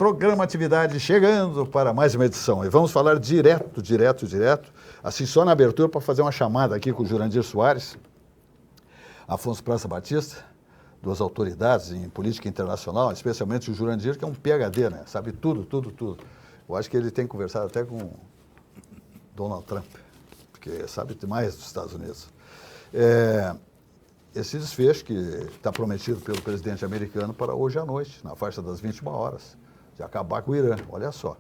Programa Atividade chegando para mais uma edição. E vamos falar direto, assim só na abertura para fazer uma chamada aqui com o Jurandir Soares, Afonso Praça Batista, duas autoridades em política internacional, especialmente o Jurandir, que é um PhD, né? Sabe tudo. Eu acho que ele tem conversado até com Donald Trump, porque sabe demais dos Estados Unidos. Esse desfecho que está prometido pelo presidente americano para hoje à noite, na faixa das 21 horas, de acabar com o Irã. Olha só.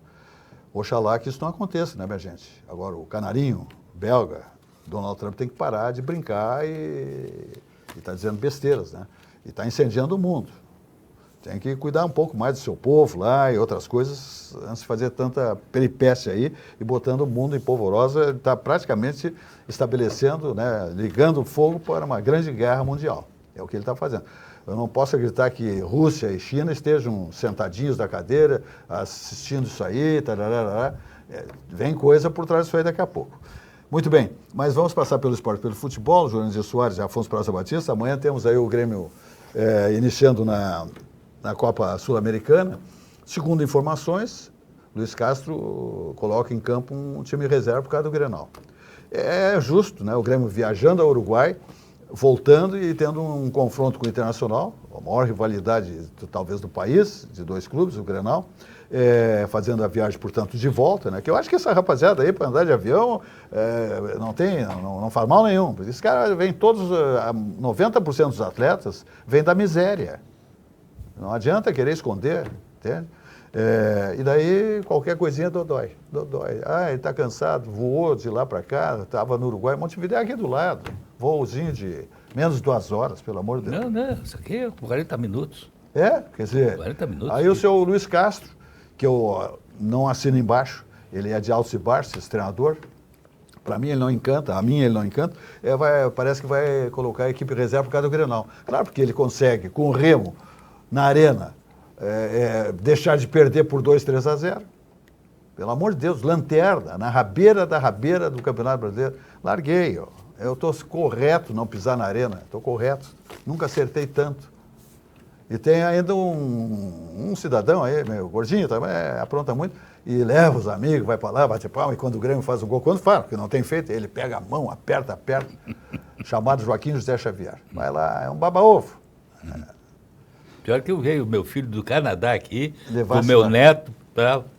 Oxalá que isso não aconteça, né, minha gente? Agora, o canarinho belga, Donald Trump, tem que parar de brincar e está dizendo besteiras, né? E está incendiando o mundo. Tem que cuidar um pouco mais do seu povo lá e outras coisas, antes de fazer tanta peripécia aí e botando o mundo em polvorosa, está praticamente estabelecendo, né, ligando o fogo para uma grande guerra mundial. É o que ele está fazendo. Eu não posso acreditar que Rússia e China estejam sentadinhos da cadeira, assistindo isso aí, vem coisa por trás disso aí daqui a pouco. Muito bem, mas vamos passar pelo esporte, pelo futebol, Jurandir Soares e Afonso Praça Batista. Amanhã temos aí o Grêmio iniciando na Copa Sul-Americana. Segundo informações, Luiz Castro coloca em campo um time reserva por causa do Grenal. É justo, né? O Grêmio viajando ao Uruguai, voltando e tendo um confronto com o Internacional, a maior rivalidade talvez do país, de dois clubes, o Grenal, fazendo a viagem, portanto, de volta, né? Que eu acho que essa rapaziada aí, para andar de avião, não faz mal nenhum. Esse cara vem todos, 90% dos atletas, vem da miséria. Não adianta querer esconder, entende? E daí qualquer coisinha dodói. Ah, ele está cansado, voou de lá para cá, estava no Uruguai, Montevidéu é aqui do lado. Voozinho de menos de 2 horas, pelo amor de Deus. Não, isso aqui é 40 minutos. Quer dizer... 40 minutos. Aí o seu Luiz Castro, que eu não assino embaixo, ele é de altos e baixos, esse treinador. Para mim ele não encanta, a mim ele não encanta, parece que vai colocar a equipe reserva por causa do Grenal. Claro, porque ele consegue, com o Remo, na arena, deixar de perder por 2-3-0. Pelo amor de Deus, lanterna, na rabeira da rabeira do Campeonato Brasileiro. Larguei, ó. Eu estou correto não pisar na arena, estou correto. Nunca acertei tanto. E tem ainda um cidadão aí, meio gordinho também, apronta muito, e leva os amigos, vai para lá, bate palma, e quando o Grêmio faz um gol, quando faz, porque não tem feito, ele pega a mão, aperta, chamado Joaquim José Xavier. Vai lá, é um baba-ovo. Pior que eu veio o meu filho do Canadá aqui, Levar com o meu neto,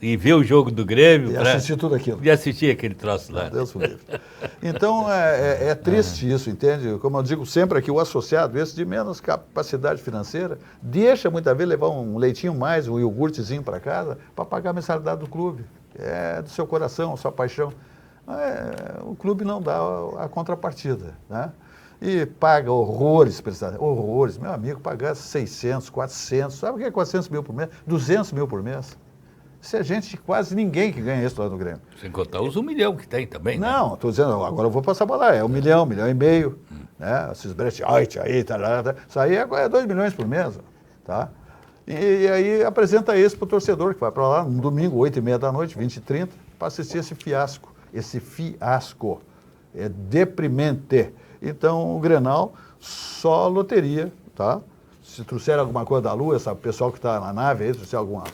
e ver o jogo do Grêmio. E assistir tudo aquilo. E assistir aquele troço lá. Deus o livre. Então, é triste isso, entende? Como eu digo sempre aqui, o associado, esse de menos capacidade financeira, deixa muitas vezes levar um leitinho mais, um iogurtezinho para casa, para pagar a mensalidade do clube. É do seu coração, sua paixão. O clube não dá a contrapartida, né? E paga horrores, horrores. Meu amigo, pagar 600, 400, sabe o que é 400 mil por mês? 200 mil por mês. Isso é gente de quase ninguém que ganha isso lá no Grêmio. Sem contar os 1 milhão que tem também, né? Não, estou dizendo, agora eu vou passar para lá, é 1 milhão, 1,5 milhão, né? Esses brechóis aí, isso aí é 2 milhões por mês, tá? E aí apresenta isso para o torcedor, que vai para lá no domingo, 8h30 da noite, 20h30, para assistir esse fiasco. Esse fiasco é deprimente. Então, o Grenal, só loteria, tá? Se trouxer alguma coisa da Lua, esse pessoal que está na nave aí, trouxer alguma...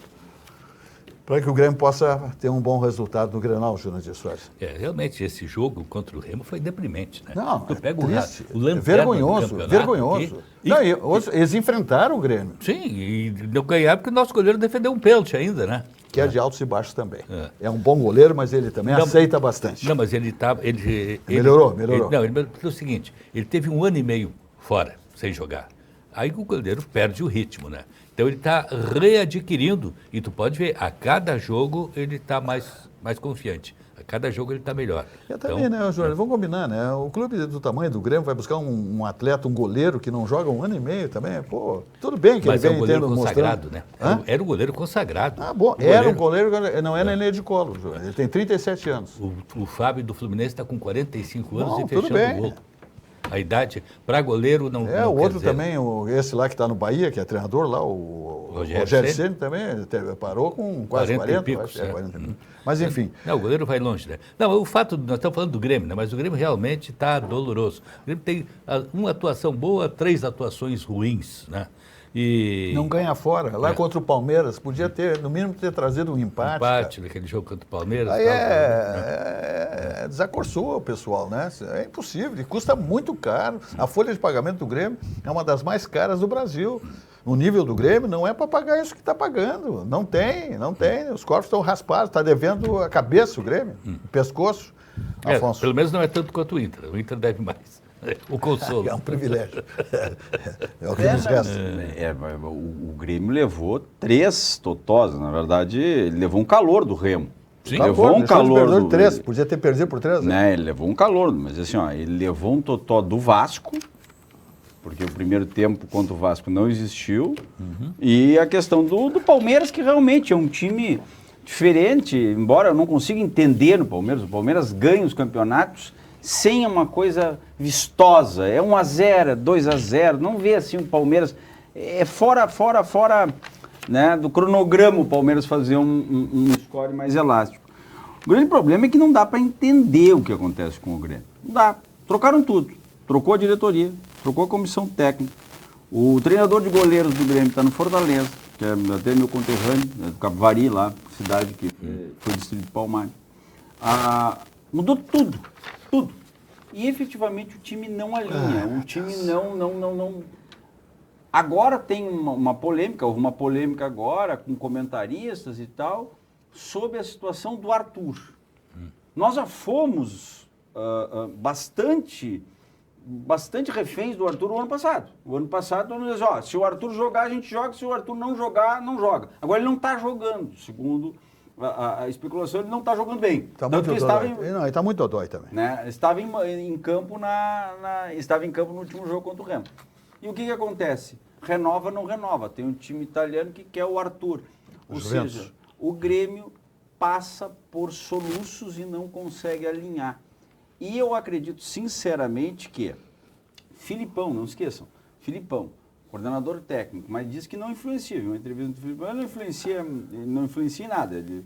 Para que o Grêmio possa ter um bom resultado no Grenal, Jurandir Soares. Realmente, esse jogo contra o Remo foi deprimente, né? Não, tu pega triste, o lanterna vergonhoso. Eles enfrentaram o Grêmio. Sim, e não ganharam porque o nosso goleiro defendeu um pênalti ainda, né? Que é de altos e baixos também. É um bom goleiro, mas ele também aceita bastante. Não, mas ele melhorou. Ele é o seguinte, ele teve 1 ano e meio fora, sem jogar. Aí o goleiro perde o ritmo, né? Então ele está readquirindo, e tu pode ver, a cada jogo ele está mais confiante. A cada jogo ele está melhor. E também, né, Jorge, vamos combinar, né? O clube do tamanho do Grêmio vai buscar um atleta, um goleiro que não joga 1 ano e meio também. Pô, tudo bem que mas ele vem é um goleiro tendo consagrado, mostrando... né? Era um goleiro consagrado. Ah, bom, era um goleiro, não é neném de colo, Jorge. Ele tem 37 anos. O Fábio do Fluminense está com 45 anos Bom, e fechando o gol. A idade, para goleiro, não o outro dizer. Também, esse lá que está no Bahia, que é treinador lá, o Rogério Ceni também, parou com quase 40 pico, acho, 40 minutos. Mas enfim. Não, o goleiro vai longe, né? Não, o fato, nós estamos falando do Grêmio, né? Mas o Grêmio realmente está doloroso. O Grêmio tem uma atuação boa, 3 atuações ruins, né? E Não ganha fora. Lá contra o Palmeiras, podia ter, no mínimo, ter trazido um empate. empate naquele jogo contra o Palmeiras. Aí tal, desacorçou o pessoal, né? É impossível, e custa muito caro. A folha de pagamento do Grêmio é uma das mais caras do Brasil. No nível do Grêmio, não é para pagar isso que está pagando. Não tem. Os cofres estão raspados, está devendo a cabeça o Grêmio, o pescoço. Afonso. Pelo menos não é tanto quanto o Inter. O Inter deve mais. O consolo. É um privilégio. É o que nos resta. O Grêmio levou 3 totós, na verdade, ele levou um calor do Remo. Sim. Levou um calor do 3, podia ter perdido por 3, né? Ele levou um calor, mas assim, ó, ele levou um totó do Vasco, porque o primeiro tempo contra o Vasco não existiu, e a questão do Palmeiras, que realmente é um time diferente, embora eu não consiga entender no Palmeiras, o Palmeiras ganha os campeonatos sem uma coisa vistosa, é 1-0, 2-0, não vê assim o Palmeiras, é fora, né, do cronograma o Palmeiras fazer um score mais elástico. O grande problema é que não dá para entender o que acontece com o Grêmio, não dá, trocaram tudo, trocou a diretoria, trocou a comissão técnica, o treinador de goleiros do Grêmio está no Fortaleza, que é até meu conterrâneo, é do Capivari, lá, cidade que foi distrito de Palmares. Mudou tudo. E efetivamente o time não alinha, o time não... Agora tem uma polêmica, houve uma polêmica agora com comentaristas e tal, sobre a situação do Arthur. Nós já fomos bastante reféns do Arthur o ano passado. O ano passado, todo mundo dizia, se o Arthur jogar, a gente joga, se o Arthur não jogar, não joga. Agora ele não está jogando, segundo a especulação, ele não está jogando bem. Está muito dodói. Ele está muito dodói também. Né? Estava em campo estava em campo no último jogo contra o Remo. E o que acontece? Renova, não renova. Tem um time italiano que quer o Arthur. Ou seja, o Grêmio passa por soluços e não consegue alinhar. E eu acredito sinceramente que Filipão, não esqueçam, Filipão, coordenador técnico, mas disse que não influencia. Uma entrevista do Filipão, ele não influencia em nada. Ele,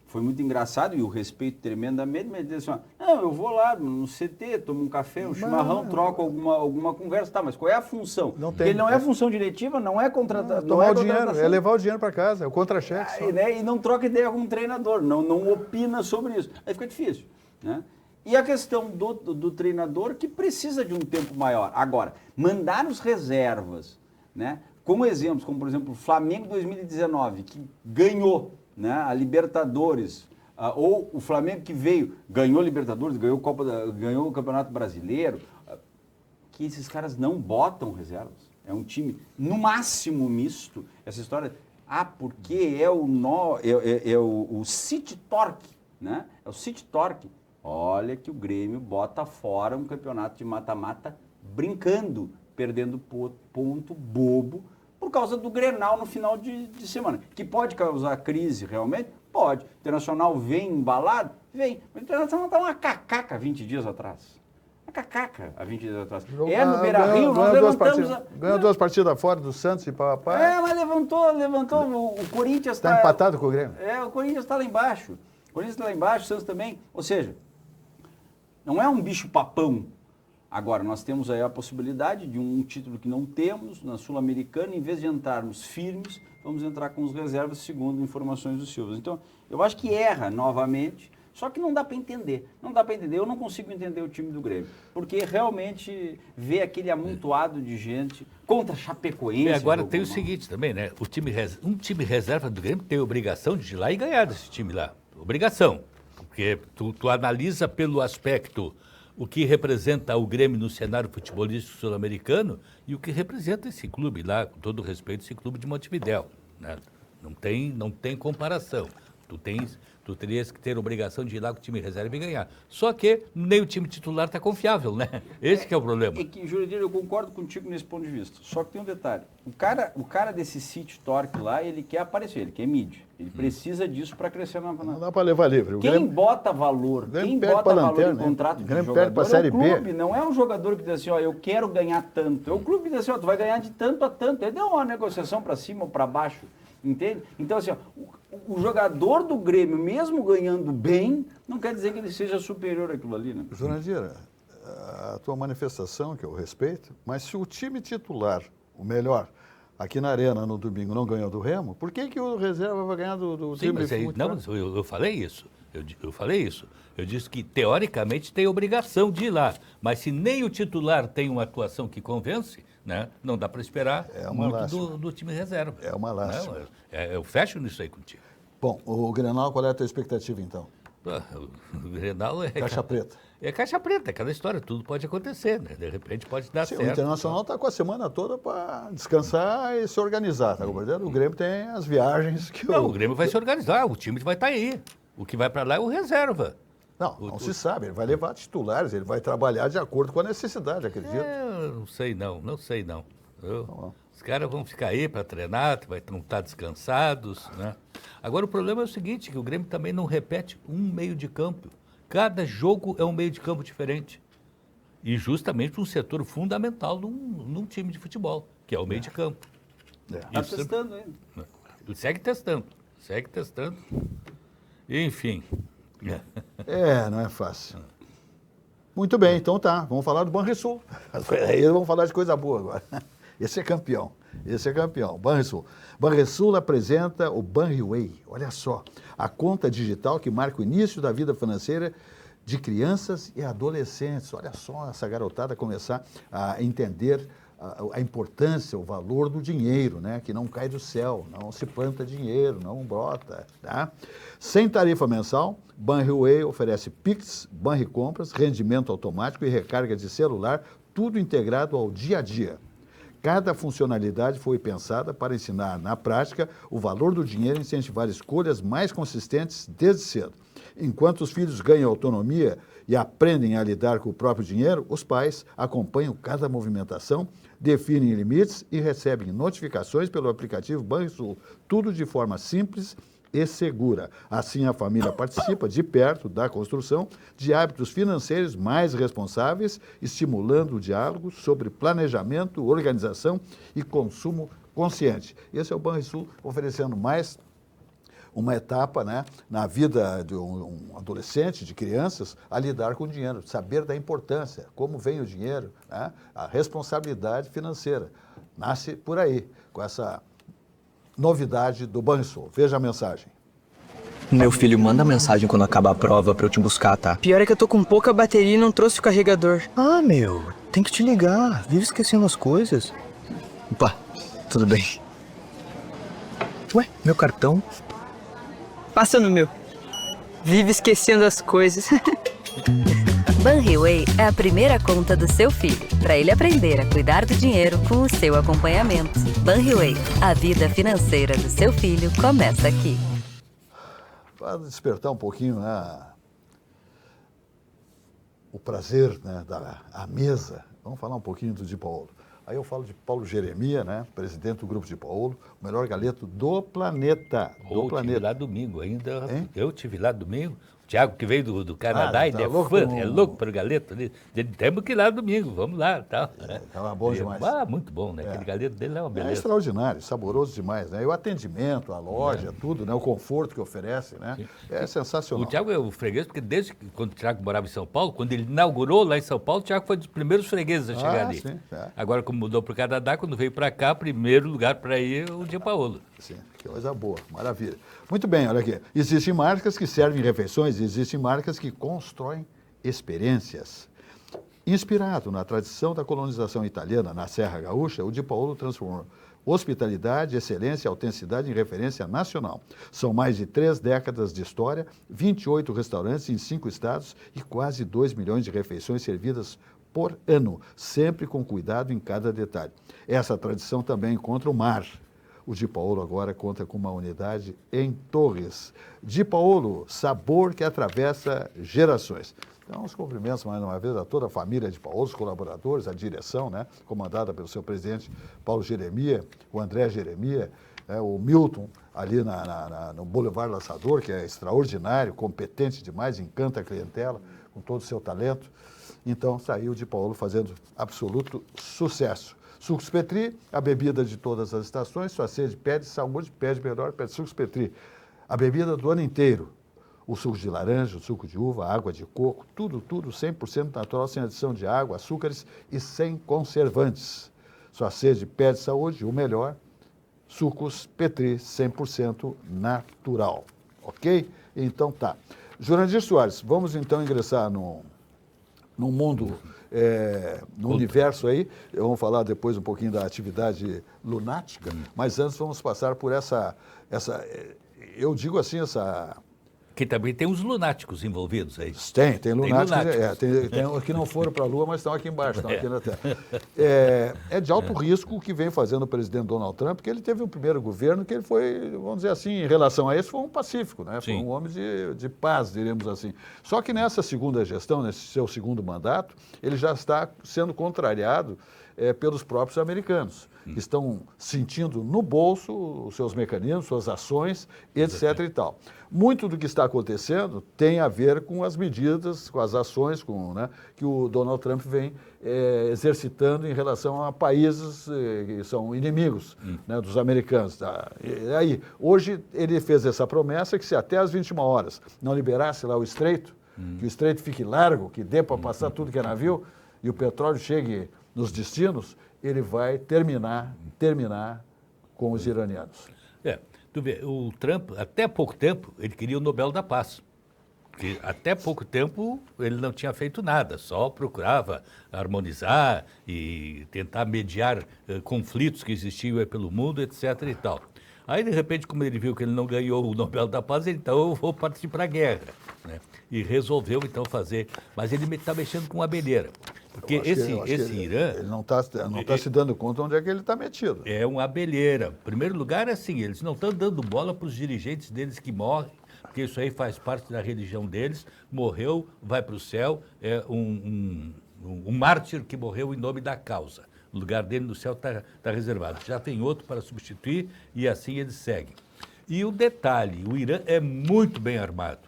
foi muito engraçado e o respeito tremendamente, mas ele disse assim, não, eu vou lá no CT, tomo um café, um chimarrão, troco alguma conversa, tá, mas qual é a função? Ele não é função diretiva, não é contratação. Tomar o dinheiro, é levar o dinheiro para casa, é o contra-cheque. Né, e não troca ideia com o treinador, não opina sobre isso. Aí fica difícil, né? E a questão do treinador que precisa de um tempo maior. Agora, mandar os reservas, né? Como exemplos, como por exemplo o Flamengo 2019, que ganhou, né, a Libertadores, ou o Flamengo que ganhou a Libertadores, ganhou o Campeonato Brasileiro, que esses caras não botam reservas. É um time, no máximo, misto. Essa história, porque é o City Torque, né? É o City Torque. Olha que o Grêmio bota fora um campeonato de mata-mata brincando, perdendo ponto bobo por causa do Grenal no final de semana. Que pode causar crise realmente? Pode. O Internacional vem embalado? Vem. O Internacional está uma cacaca 20 dias atrás. Uma cacaca há 20 dias atrás. No Beira-Rio, nós levantamos... Ganhou 2 partidas fora do Santos e papapá. Mas levantou. O Corinthians está empatado com o Grêmio. O Corinthians está lá embaixo. O Corinthians está lá embaixo, o Santos também. Ou seja, não é um bicho papão. Agora, nós temos aí a possibilidade de um título que não temos na Sul-Americana, em vez de entrarmos firmes, vamos entrar com os reservas, segundo informações do Silva. Então, eu acho que erra novamente, só que não dá para entender. Não dá para entender, eu não consigo entender o time do Grêmio, porque realmente vê aquele amontoado de gente contra a Chapecoense. E agora tem o seguinte também, né? Um time reserva do Grêmio tem a obrigação de ir lá e ganhar desse time lá. Obrigação. Porque tu analisa pelo aspecto o que representa o Grêmio no cenário futebolístico sul-americano e o que representa esse clube lá, com todo respeito, esse clube de Montevidéu, né? Não tem comparação. Tu terias que ter a obrigação de ir lá com o time reserva e ganhar. Só que nem o time titular está confiável, né? Esse que é o problema. É que, Jurandir, eu concordo contigo nesse ponto de vista. Só que tem um detalhe. O cara desse City Torque lá, ele quer aparecer, ele quer mídia. Ele precisa disso para crescer na... Não dá para levar livre. Quem bota valor em contrato de jogador é o clube, não é um jogador que diz assim, eu quero ganhar tanto. É o clube que diz assim, tu vai ganhar de tanto a tanto. Ele deu uma negociação para cima ou para baixo, entende? Então, assim, o jogador do Grêmio, mesmo ganhando bem, não quer dizer que ele seja superior àquilo ali, né? Jurandir, a tua manifestação, que eu respeito, mas se o time titular, o melhor, aqui na Arena no domingo não ganhou do Remo, por que o reserva vai ganhar do Sim, time mas de aí, futebol? não, eu falei isso. Eu falei isso. Eu disse que, teoricamente, tem obrigação de ir lá. Mas se nem o titular tem uma atuação que convence, né, não dá para esperar muito do time reserva. É uma lástima. Não, eu fecho nisso aí contigo. Bom, o Grenal, qual é a tua expectativa, então? O Grenal é... Caixa preta. É caixa preta, é aquela história, tudo pode acontecer, né? De repente pode dar Sim, certo. o Internacional está com a semana toda para descansar e se organizar, tá compreendendo? O Grêmio tem as viagens que Não, o Grêmio vai se organizar, o time vai estar aí. O que vai para lá é o reserva. Não se sabe, ele vai levar titulares, ele vai trabalhar de acordo com a necessidade, acredito. Eu não sei não. Os caras vão ficar aí para treinar, não estar descansados, né? Agora o problema é o seguinte, que o Grêmio também não repete um meio de campo. Cada jogo é um meio de campo diferente. E justamente um setor fundamental num time de futebol, que é o meio de campo. Está testando ainda. Ele segue testando. Enfim. Não é fácil. Muito bem, então tá, vamos falar do Banrisul. Aí vamos falar de coisa boa agora. Esse é campeão. Banrisul. Banrisul apresenta o Banriway. Olha só, a conta digital que marca o início da vida financeira de crianças e adolescentes. Olha só essa garotada começar a entender a importância, o valor do dinheiro, né? Que não cai do céu, não se planta dinheiro, não brota. Tá? Sem tarifa mensal, Banriway oferece Pix, Banricompras, rendimento automático e recarga de celular, tudo integrado ao dia a dia. Cada funcionalidade foi pensada para ensinar na prática o valor do dinheiro e incentivar escolhas mais consistentes desde cedo. Enquanto os filhos ganham autonomia e aprendem a lidar com o próprio dinheiro, os pais acompanham cada movimentação, definem limites e recebem notificações pelo aplicativo Banrisul, tudo de forma simples e segura. Assim, a família participa de perto da construção de hábitos financeiros mais responsáveis, estimulando o diálogo sobre planejamento, organização e consumo consciente. Esse é o Banrisul oferecendo mais uma etapa, né, na vida de um adolescente, de crianças, a lidar com o dinheiro, saber da importância, como vem o dinheiro, né, a responsabilidade financeira. Nasce por aí, com essa novidade do Banrisul. Veja a mensagem. Meu filho, manda mensagem quando acabar a prova pra eu te buscar, tá? Pior é que eu tô com pouca bateria e não trouxe o carregador. Ah, meu, tem que te ligar. Vive esquecendo as coisas. Opa, tudo bem. Ué, meu cartão? Passa no meu. Vive esquecendo as coisas. Banriway é a primeira conta do seu filho, para ele aprender a cuidar do dinheiro com o seu acompanhamento. Banriway, a vida financeira do seu filho começa aqui. Para despertar um pouquinho, né, o prazer, né, da mesa, vamos falar um pouquinho do Di Paolo. Aí eu falo de Paulo Jeremia, né, presidente do Grupo Di Paolo, o melhor galeto do planeta. Eu tive lá domingo ainda. Hein? Eu tive lá domingo. O Thiago, que veio do Canadá, ele é fã, é louco para o galeto ali. Temos que ir lá domingo, vamos lá. Tal. Tava bom demais. Muito bom, né? Aquele galeto dele é uma beleza. É extraordinário, saboroso demais, né? E o atendimento, a loja, tudo, né? O conforto que oferece, né? Sim. É sensacional. O Thiago é o freguês, porque desde quando o Thiago morava em São Paulo, quando ele inaugurou lá em São Paulo, o Thiago foi dos primeiros fregueses a chegar ali. Sim, Agora, como mudou para o Canadá, quando veio para cá, primeiro lugar para ir é o Di Paolo. Sim, que coisa boa, maravilha. Muito bem, olha aqui. Existem marcas que servem refeições, existem marcas que constroem experiências. Inspirado na tradição da colonização italiana na Serra Gaúcha, o Di Paolo transformou hospitalidade, excelência e autenticidade em referência nacional. São mais de 3 décadas de história, 28 restaurantes em 5 estados e quase 2 milhões de refeições servidas por ano, sempre com cuidado em cada detalhe. Essa tradição também encontra o mar. O Di Paolo agora conta com uma unidade em Torres. Di Paolo, sabor que atravessa gerações. Então, os cumprimentos mais uma vez a toda a família Di Paolo, os colaboradores, a direção, né, comandada pelo seu presidente Paulo Jeremia, o André Jeremia, o Milton, ali no Boulevard Laçador, que é extraordinário, competente demais, encanta a clientela, com todo o seu talento. Então, saiu Di Paolo fazendo absoluto sucesso. Sucos Petri, a bebida de todas as estações, sua sede pede saúde, pede melhor, pede Sucos Petri. A bebida do ano inteiro. O suco de laranja, o suco de uva, a água de coco, tudo 100% natural, sem adição de água, açúcares e sem conservantes. Sua sede pede saúde, o melhor sucos Petri 100% natural. Ok? Então tá. Jurandir Soares, vamos então ingressar no mundo, no universo aí. Vamos falar depois um pouquinho da atividade lunática, mas antes vamos passar por essa eu digo assim, Que também tem os lunáticos envolvidos aí. Tem lunáticos, lunáticos. tem os que não foram para a Lua, mas estão aqui embaixo, estão aqui na Terra. É de alto risco o que vem fazendo o presidente Donald Trump, porque ele teve um primeiro governo que ele foi, vamos dizer assim, em relação a esse, foi um pacífico, né? Foi Sim. um homem de paz, diremos assim. Só que nessa segunda gestão, nesse seu segundo mandato, ele já está sendo contrariado pelos próprios americanos, que estão sentindo no bolso os seus mecanismos, suas ações, etc. e tal. Muito do que está acontecendo tem a ver com as medidas, com as ações que o Donald Trump vem exercitando em relação a países que são inimigos, né, dos americanos. Tá? E aí, hoje ele fez essa promessa que se até às 21 horas não liberasse lá o estreito, que o estreito fique largo, que dê para passar tudo que é navio, e o petróleo chegue nos destinos, ele vai terminar com os iranianos. Tu vê, o Trump, até pouco tempo, ele queria o Nobel da Paz. Porque até pouco tempo ele não tinha feito nada, só procurava harmonizar e tentar mediar conflitos que existiam aí pelo mundo, etc. e tal. Aí, de repente, como ele viu que ele não ganhou o Nobel da Paz, então eu vou partir para a guerra. Né? E resolveu, então, fazer. Mas ele está mexendo com a abelheira. Porque esse Irã... Ele não está se dando conta onde é que ele está metido. É uma abelheira. Em primeiro lugar, assim, eles não estão dando bola para os dirigentes deles que morrem, porque isso aí faz parte da religião deles. Morreu, vai para o céu, é um mártir que morreu em nome da causa. O lugar dele no céu está reservado. Já tem outro para substituir e assim eles seguem. E o detalhe, o Irã é muito bem armado,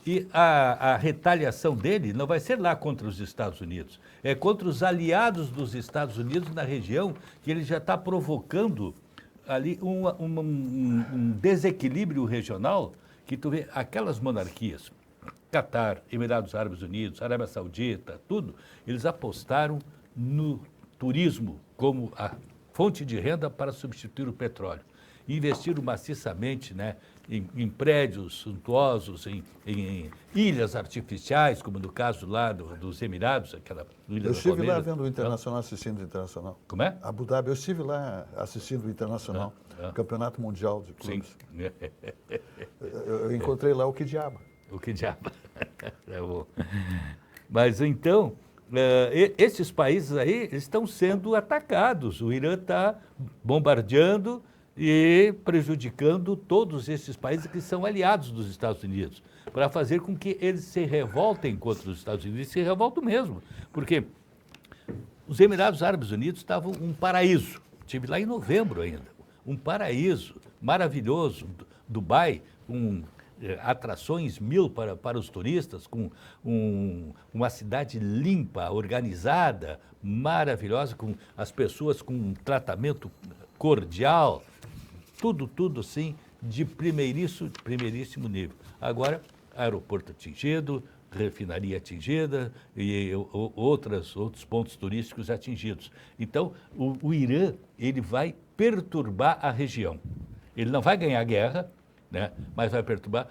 e a retaliação dele não vai ser lá contra os Estados Unidos, é contra os aliados dos Estados Unidos na região, que ele já está provocando ali um desequilíbrio regional, que tu vê aquelas monarquias, Catar, Emirados Árabes Unidos, Arábia Saudita, tudo, eles apostaram no turismo como a fonte de renda para substituir o petróleo. Investiram maciçamente, né, em prédios suntuosos, em ilhas artificiais, como no caso lá dos Emirados, aquela ilha Eu da estive lá Palmeira. vendo o Internacional, assistindo o Internacional. Como é? Abu Dhabi, eu estive lá assistindo o Internacional, Campeonato Mundial de Sim. Clubes. Eu encontrei lá o Quidiaba. O que diabo. É bom. Mas então, esses países aí estão sendo atacados. O Irã está bombardeando e prejudicando todos esses países que são aliados dos Estados Unidos, para fazer com que eles se revoltem contra os Estados Unidos, e se revoltam mesmo, porque os Emirados Árabes Unidos estavam um paraíso. Estive lá em novembro ainda, um paraíso maravilhoso, Dubai, com atrações 1000 para os turistas, com uma cidade limpa, organizada, maravilhosa, com as pessoas com um tratamento cordial, tudo assim, de primeiríssimo nível. Agora, aeroporto atingido, refinaria atingida e outros pontos turísticos atingidos. Então, o Irã, ele vai perturbar a região. Ele não vai ganhar a guerra, né? Mas vai perturbar,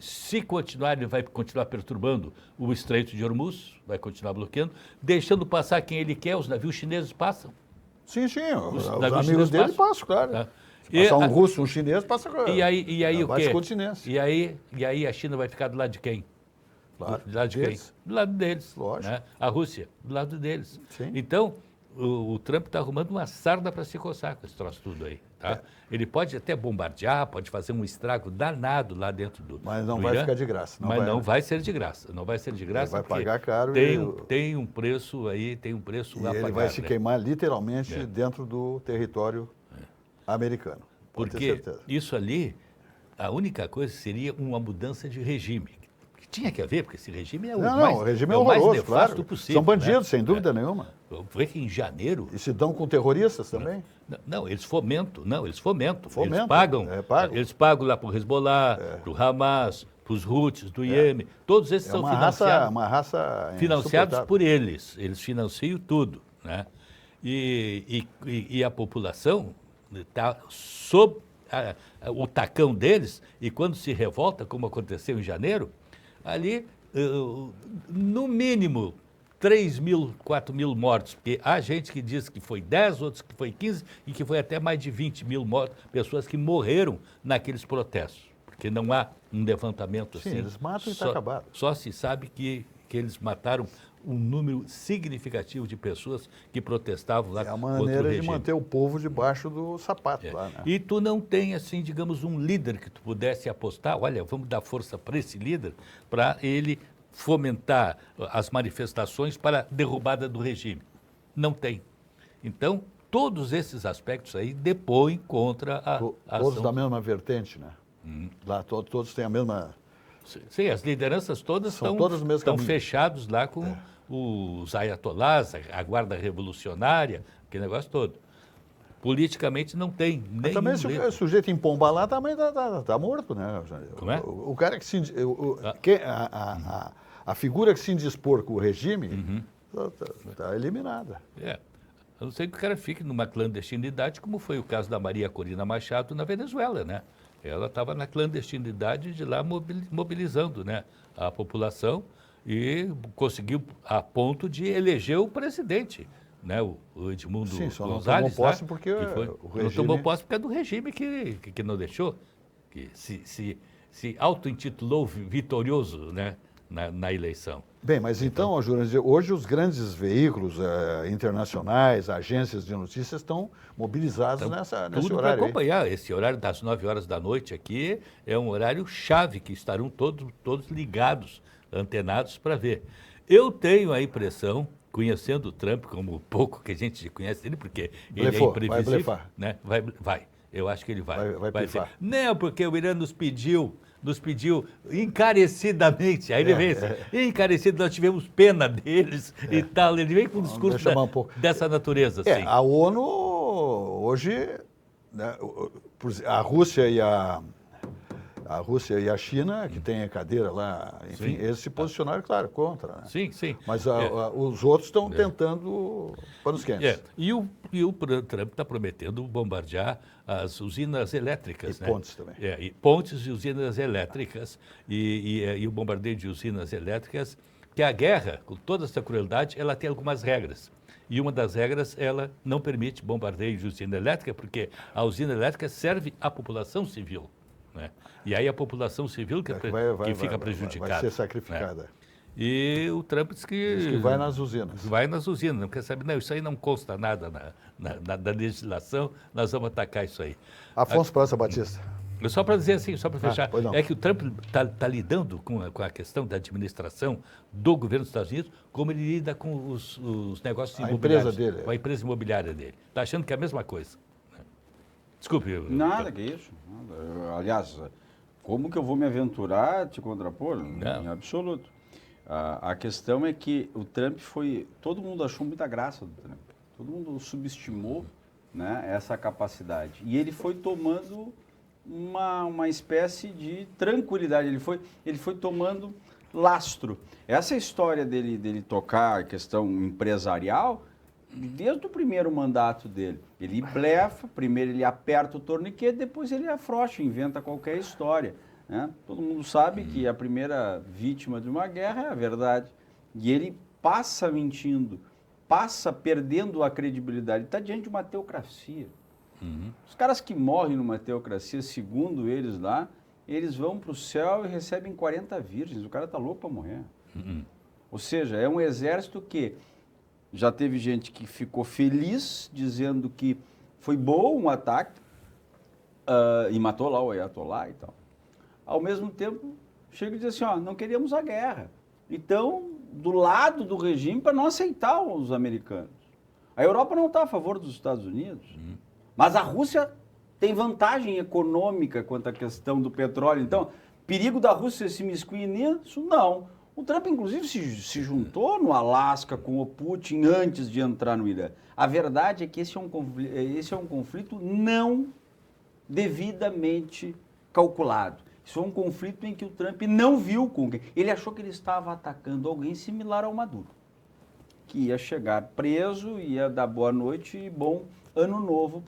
se continuar, ele vai continuar perturbando o Estreito de Hormuz, vai continuar bloqueando, deixando passar quem ele quer, os navios chineses passam. Sim, os navios amigos dele passam. passam, claro. Tá? Passar um russo, um chinês, passa E aí o mais quê? continência. E aí a China vai ficar do lado de quem? Claro, Do lado de deles. quem? Do lado deles. Lógico. Né? A Rússia, do lado deles. Sim. Então, o Trump está arrumando uma sarda para se coçar com esse troço tudo aí. Tá? Ele pode até bombardear, pode fazer um estrago danado lá dentro do Mas não do vai Irã, ficar de graça. Não vai ser de graça. Não vai ser de graça. vai porque pagar caro tem um preço aí, tem um preço E a pagar. ele vai se né? queimar literalmente dentro do território americano. Pode ter Porque certeza. isso ali, a única coisa seria uma mudança de regime. Que tinha que haver, porque esse regime é o mais, o regime é o mais horroroso, nefasto claro. possível. São bandidos, né? sem dúvida nenhuma. Vê que em janeiro... E se dão com terroristas também? Não, eles fomentam. Eles Fomentam, pagam. pagam. Eles pagam lá para o Hezbollah, para o Hamas, para os Houthis do Iêmen. Todos esses são uma raça financiados insuportável. por eles. Eles financiam tudo, né? E a população está sob o tacão deles, e quando se revolta, como aconteceu em janeiro, ali, no mínimo, 3.000, 4.000 mortos, porque há gente que diz que foi 10, outros que foi 15, e que foi até mais de 20.000 mortos, pessoas que morreram naqueles protestos, porque não há um levantamento Sim, assim. eles matam e está acabado. Só se sabe que eles mataram um número significativo de pessoas que protestavam lá É a contra o maneira de regime. manter o povo debaixo do sapato lá, né? E tu não tem, assim, digamos, um líder que tu pudesse apostar, olha, vamos dar força para esse líder, para ele fomentar as manifestações para a derrubada do regime. Não tem. Então, todos esses aspectos aí depõem contra a Todos ação. da mesma vertente, né? Lá todos têm a mesma... Sim, as lideranças todas São todas no mesmo estão caminho. fechados lá com os ayatolás, a guarda revolucionária, aquele negócio todo. Politicamente não tem Mas nenhum também se líder. o sujeito empomba lá, também tá morto, né? Como é? O cara que se... A figura que se indispor com o regime está eliminada. A não ser que o cara fique numa clandestinidade, como foi o caso da Maria Corina Machado na Venezuela, né? Ela estava na clandestinidade de lá mobilizando, né, a população e conseguiu a ponto de eleger o presidente, né, o Edmundo Sim, só não Gonzalez. tomou posse né, porque que foi, o não regime... tomou posse porque é do regime que não deixou, que se auto-intitulou vitorioso, né, na eleição. Bem, mas então, Jurandir, hoje os grandes veículos internacionais, agências de notícias estão mobilizados nesse Tudo para horário aí. acompanhar. Esse horário das 9 horas da noite aqui é um horário chave, que estarão todos ligados, antenados para ver. Eu tenho a impressão, conhecendo o Trump, como pouco que a gente conhece ele, porque ele Blefou, é imprevisível. vai blefar. Né? Vai. Eu acho que ele vai. Vai pifar. Não, porque o Irã nos pediu encarecidamente, aí ele vem assim, encarecido, nós tivemos pena deles e tal, ele vem com um discurso dessa natureza. Assim. A ONU hoje, né, a Rússia e a China, que tem a cadeira lá, enfim, eles se posicionaram, claro, contra. Né? Sim. Mas os outros estão tentando panos quentes. E o Trump está prometendo bombardear as usinas elétricas. E pontes também. E pontes e usinas elétricas. E o bombardeio de usinas elétricas, que a guerra, com toda essa crueldade, ela tem algumas regras. E uma das regras, ela não permite bombardeio de usina elétrica, porque a usina elétrica serve à população civil. Né? E aí a população civil que fica prejudicada. Vai ser sacrificada. Né? E o Trump diz que vai nas usinas. Vai nas usinas, não quer saber, não, isso aí não consta nada na legislação, nós vamos atacar isso aí. Afonso Praça Batista. Só para dizer assim, só para fechar, pois não. é que o Trump está lidando com a questão da administração do governo dos Estados Unidos, como ele lida com os negócios imobiliários. A empresa dele. Com a empresa imobiliária dele. Está achando que é a mesma coisa. Desculpe. Nada que isso. Nada. Aliás, como que eu vou me aventurar a te contrapor? Não. Em absoluto. A questão é que o Trump todo mundo achou muita graça do Trump. Todo mundo subestimou, né, essa capacidade. E ele foi tomando uma espécie de tranquilidade. Ele foi tomando lastro. Essa história dele tocar a questão empresarial, desde o primeiro mandato dele. Ele blefa, primeiro ele aperta o torniquete, depois ele afrouxa, inventa qualquer história. Né? Todo mundo sabe que a primeira vítima de uma guerra é a verdade. E ele passa mentindo, passa perdendo a credibilidade. Está diante de uma teocracia. Os caras que morrem numa teocracia, segundo eles lá, eles vão para o céu e recebem 40 virgens. O cara está louco para morrer. Ou seja, é um exército que já teve gente que ficou feliz dizendo que foi bom um ataque e matou lá o Ayatollah e tal. Ao mesmo tempo, chega e diz assim, não queríamos a guerra. Então, do lado do regime para não aceitar os americanos. A Europa não está a favor dos Estados Unidos, mas a Rússia tem vantagem econômica quanto à questão do petróleo. Então, perigo da Rússia se miscuir nisso? Não. O Trump, inclusive, se juntou no Alasca com o Putin antes de entrar no Irã. A verdade é que esse é um conflito não devidamente calculado. Isso é um conflito em que o Trump não viu com quem. Ele achou que ele estava atacando alguém similar ao Maduro, que ia chegar preso, ia dar boa noite e bom ano novo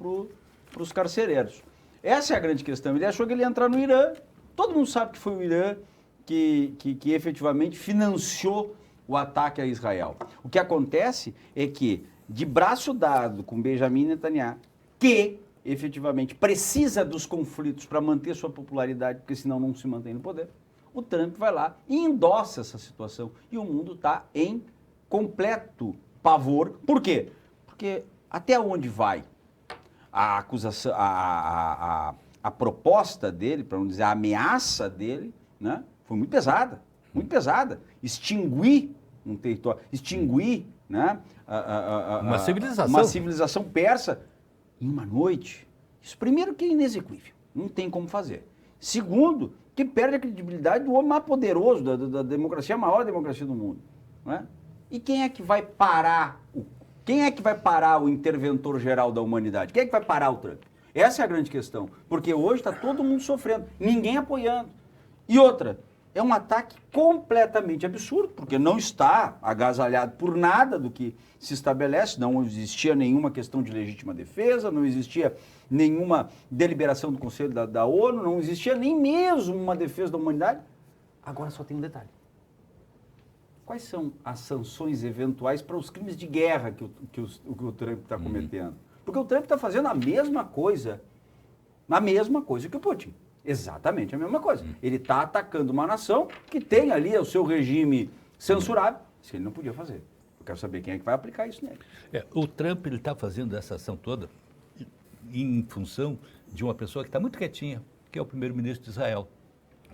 para os carcereiros. Essa é a grande questão. Ele achou que ele ia entrar no Irã. Todo mundo sabe que foi o Irã que efetivamente financiou o ataque a Israel. O que acontece é que, de braço dado com Benjamin Netanyahu, que efetivamente precisa dos conflitos para manter sua popularidade, porque senão não se mantém no poder, o Trump vai lá e endossa essa situação. E o mundo está em completo pavor. Por quê? Porque até onde vai a acusação, a proposta dele, para não dizer a ameaça dele, né, foi muito pesada, muito pesada. Extinguir um território, extinguir, né, uma civilização persa em uma noite. Isso, primeiro, que é inexequível, não tem como fazer. Segundo, que perde a credibilidade do homem mais poderoso, da democracia, a maior democracia do mundo. Né? E quem é que vai parar o interventor geral da humanidade? Quem é que vai parar o Trump? Essa é a grande questão. Porque hoje está todo mundo sofrendo, ninguém apoiando. E outra, é um ataque completamente absurdo, porque não está agasalhado por nada do que se estabelece, não existia nenhuma questão de legítima defesa, não existia nenhuma deliberação do Conselho da ONU, não existia nem mesmo uma defesa da humanidade. Agora só tem um detalhe. Quais são as sanções eventuais para os crimes de guerra que o Trump está cometendo? Porque o Trump está fazendo a mesma coisa que o Putin. Exatamente a mesma coisa. Ele está atacando uma nação que tem ali o seu regime censurável, isso que ele não podia fazer. Eu quero saber quem é que vai aplicar isso nele. O Trump está fazendo essa ação toda em função de uma pessoa que está muito quietinha, que é o primeiro-ministro de Israel,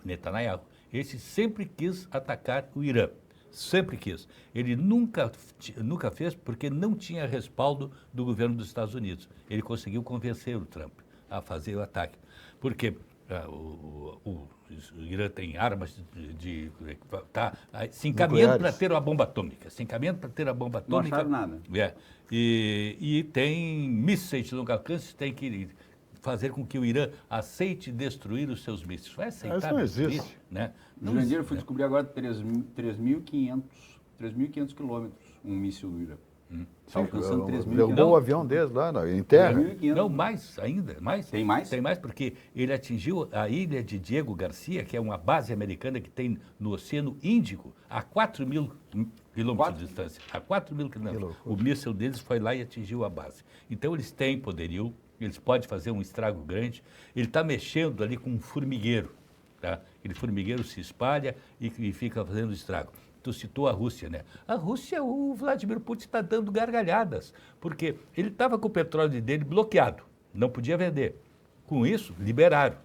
Netanyahu. Esse sempre quis atacar o Irã. Sempre quis. Ele nunca fez porque não tinha respaldo do governo dos Estados Unidos. Ele conseguiu convencer o Trump a fazer o ataque. Porque o Irã tem armas está se encaminhando para ter uma bomba atômica. Se encaminhando para ter a bomba atômica. Não acharam nada. E tem mísseis de longo alcance, tem que fazer com que o Irã aceite destruir os seus mísseis. Vai aceitar? Isso não existe. Né? Jurandir, eu fui descobrir agora 3.500 quilômetros um míssil do Irã. Está alcançando 3.500. Derrubou o avião deles lá em terra. 3.500. Não, mais ainda. Tem mais? Tem mais, porque ele atingiu a ilha de Diego Garcia, que é uma base americana que tem no Oceano Índico, a 4.000 quilômetros de distância. A 4.000 quilômetros. O míssil deles foi lá e atingiu a base. Então, eles têm poderio, eles podem fazer um estrago grande. Ele está mexendo ali com um formigueiro. Tá? Aquele formigueiro se espalha e fica fazendo estrago. Tu citou a Rússia, né? A Rússia, o Vladimir Putin está dando gargalhadas, porque ele estava com o petróleo dele bloqueado, não podia vender. Com isso, liberaram.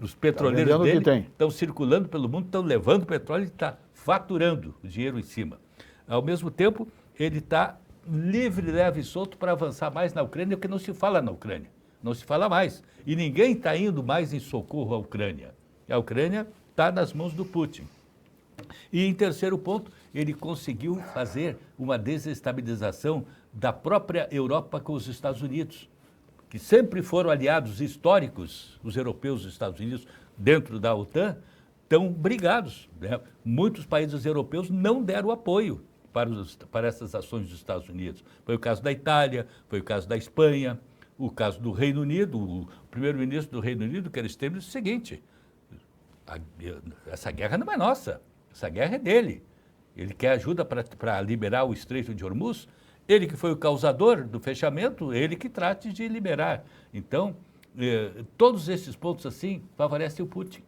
Os petroleiros dele estão circulando pelo mundo, estão levando petróleo e está faturando o dinheiro em cima. Ao mesmo tempo, ele está livre, leve e solto para avançar mais na Ucrânia, porque não se fala na Ucrânia. Não se fala mais. E ninguém está indo mais em socorro à Ucrânia. A Ucrânia está nas mãos do Putin. E, em terceiro ponto, ele conseguiu fazer uma desestabilização da própria Europa com os Estados Unidos, que sempre foram aliados históricos, os europeus e os Estados Unidos, dentro da OTAN, estão brigados. Né? Muitos países europeus não deram apoio para essas ações dos Estados Unidos. Foi o caso da Itália, foi o caso da Espanha, o caso do Reino Unido. O primeiro-ministro do Reino Unido, Keir Starmer, disse o seguinte: essa guerra não é nossa. Essa guerra é dele. Ele quer ajuda para liberar o Estreito de Hormuz. Ele que foi o causador do fechamento, ele que trate de liberar. Então, todos esses pontos assim favorecem o Putin.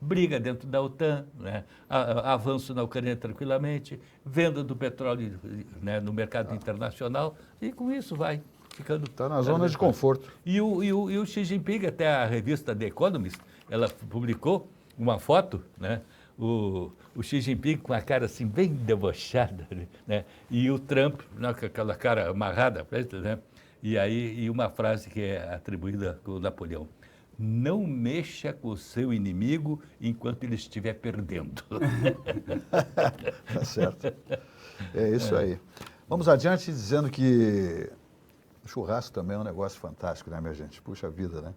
Briga dentro da OTAN, né? Avanço na Ucrânia tranquilamente, venda do petróleo, né, no mercado internacional, e com isso vai ficando... Está na zona de conforto. E o Xi Jinping, até a revista The Economist, ela publicou uma foto, né? O Xi Jinping com a cara assim bem debochada, né? E o Trump, né, com aquela cara amarrada, né? E uma frase que é atribuída ao Napoleão: não mexa com o seu inimigo enquanto ele estiver perdendo. Tá certo. É isso aí. Vamos adiante dizendo que o churrasco também é um negócio fantástico, né, minha gente? Puxa vida, né?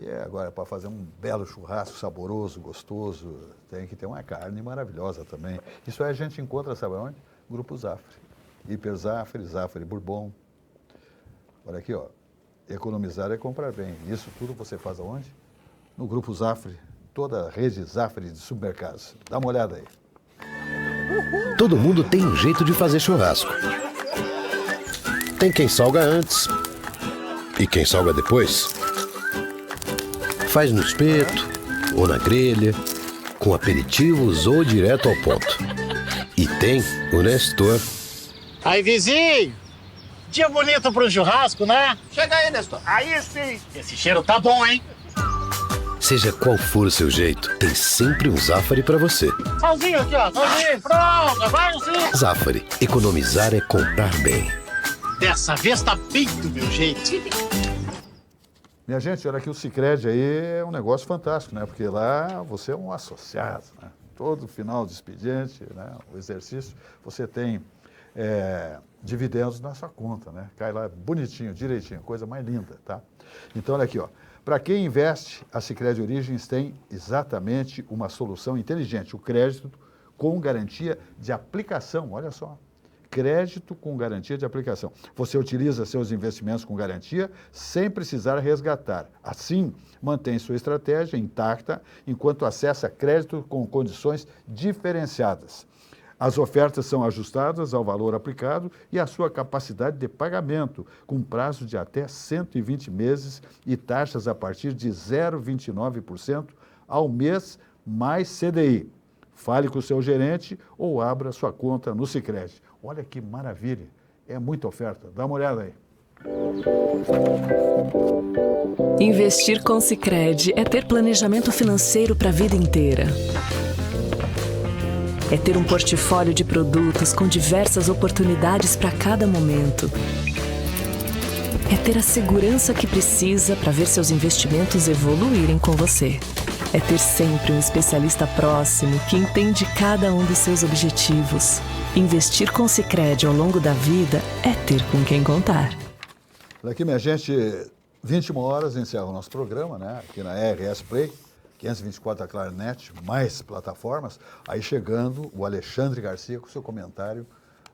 E agora, para fazer um belo churrasco saboroso, gostoso, tem que ter uma carne maravilhosa também. Isso aí a gente encontra, sabe onde? Grupo Zafre. Hiper Zafre, Zafre Bourbon. Olha aqui, ó. Economizar é comprar bem. Isso tudo você faz aonde? No Grupo Zafre, toda a rede Zafre de supermercados. Dá uma olhada aí. Todo mundo tem um jeito de fazer churrasco. Tem quem salga antes e quem salga depois. Faz no espeto ou na grelha, com aperitivos ou direto ao ponto. E tem o Nestor. Aí, vizinho! Dia bonito para um churrasco, né? Chega aí, Nestor. Aí sim! Esse cheiro tá bom, hein? Seja qual for o seu jeito, tem sempre um Zafari para você. Salzinho aqui, ó. Salzinho. Pronto, vai sim. Zafari. Economizar é comprar bem. Dessa vez tá bem do meu jeito. Minha gente, olha que o Sicredi aí é um negócio fantástico, né? Porque lá você é um associado, né? Todo final de expediente, né? O exercício, você tem dividendos na sua conta, né? Cai lá bonitinho, direitinho, coisa mais linda, tá? Então, olha aqui, ó. Para quem investe, a Sicredi Origens tem exatamente uma solução inteligente, o crédito com garantia de aplicação, olha só. Crédito com garantia de aplicação. Você utiliza seus investimentos com garantia sem precisar resgatar. Assim, mantém sua estratégia intacta enquanto acessa crédito com condições diferenciadas. As ofertas são ajustadas ao valor aplicado e à sua capacidade de pagamento, com prazo de até 120 meses e taxas a partir de 0,29% ao mês mais CDI. Fale com o seu gerente ou abra sua conta no Sicredi. Olha que maravilha, é muita oferta. Dá uma olhada aí. Investir com Sicredi é ter planejamento financeiro para a vida inteira. É ter um portfólio de produtos com diversas oportunidades para cada momento. É ter a segurança que precisa para ver seus investimentos evoluírem com você. É ter sempre um especialista próximo que entende cada um dos seus objetivos. Investir com Sicredi ao longo da vida é ter com quem contar. Aqui, minha gente, 21 horas encerra o nosso programa, né? Aqui na RS Play, 524 da Clarinet, mais plataformas. Aí chegando o Alexandre Garcia com seu comentário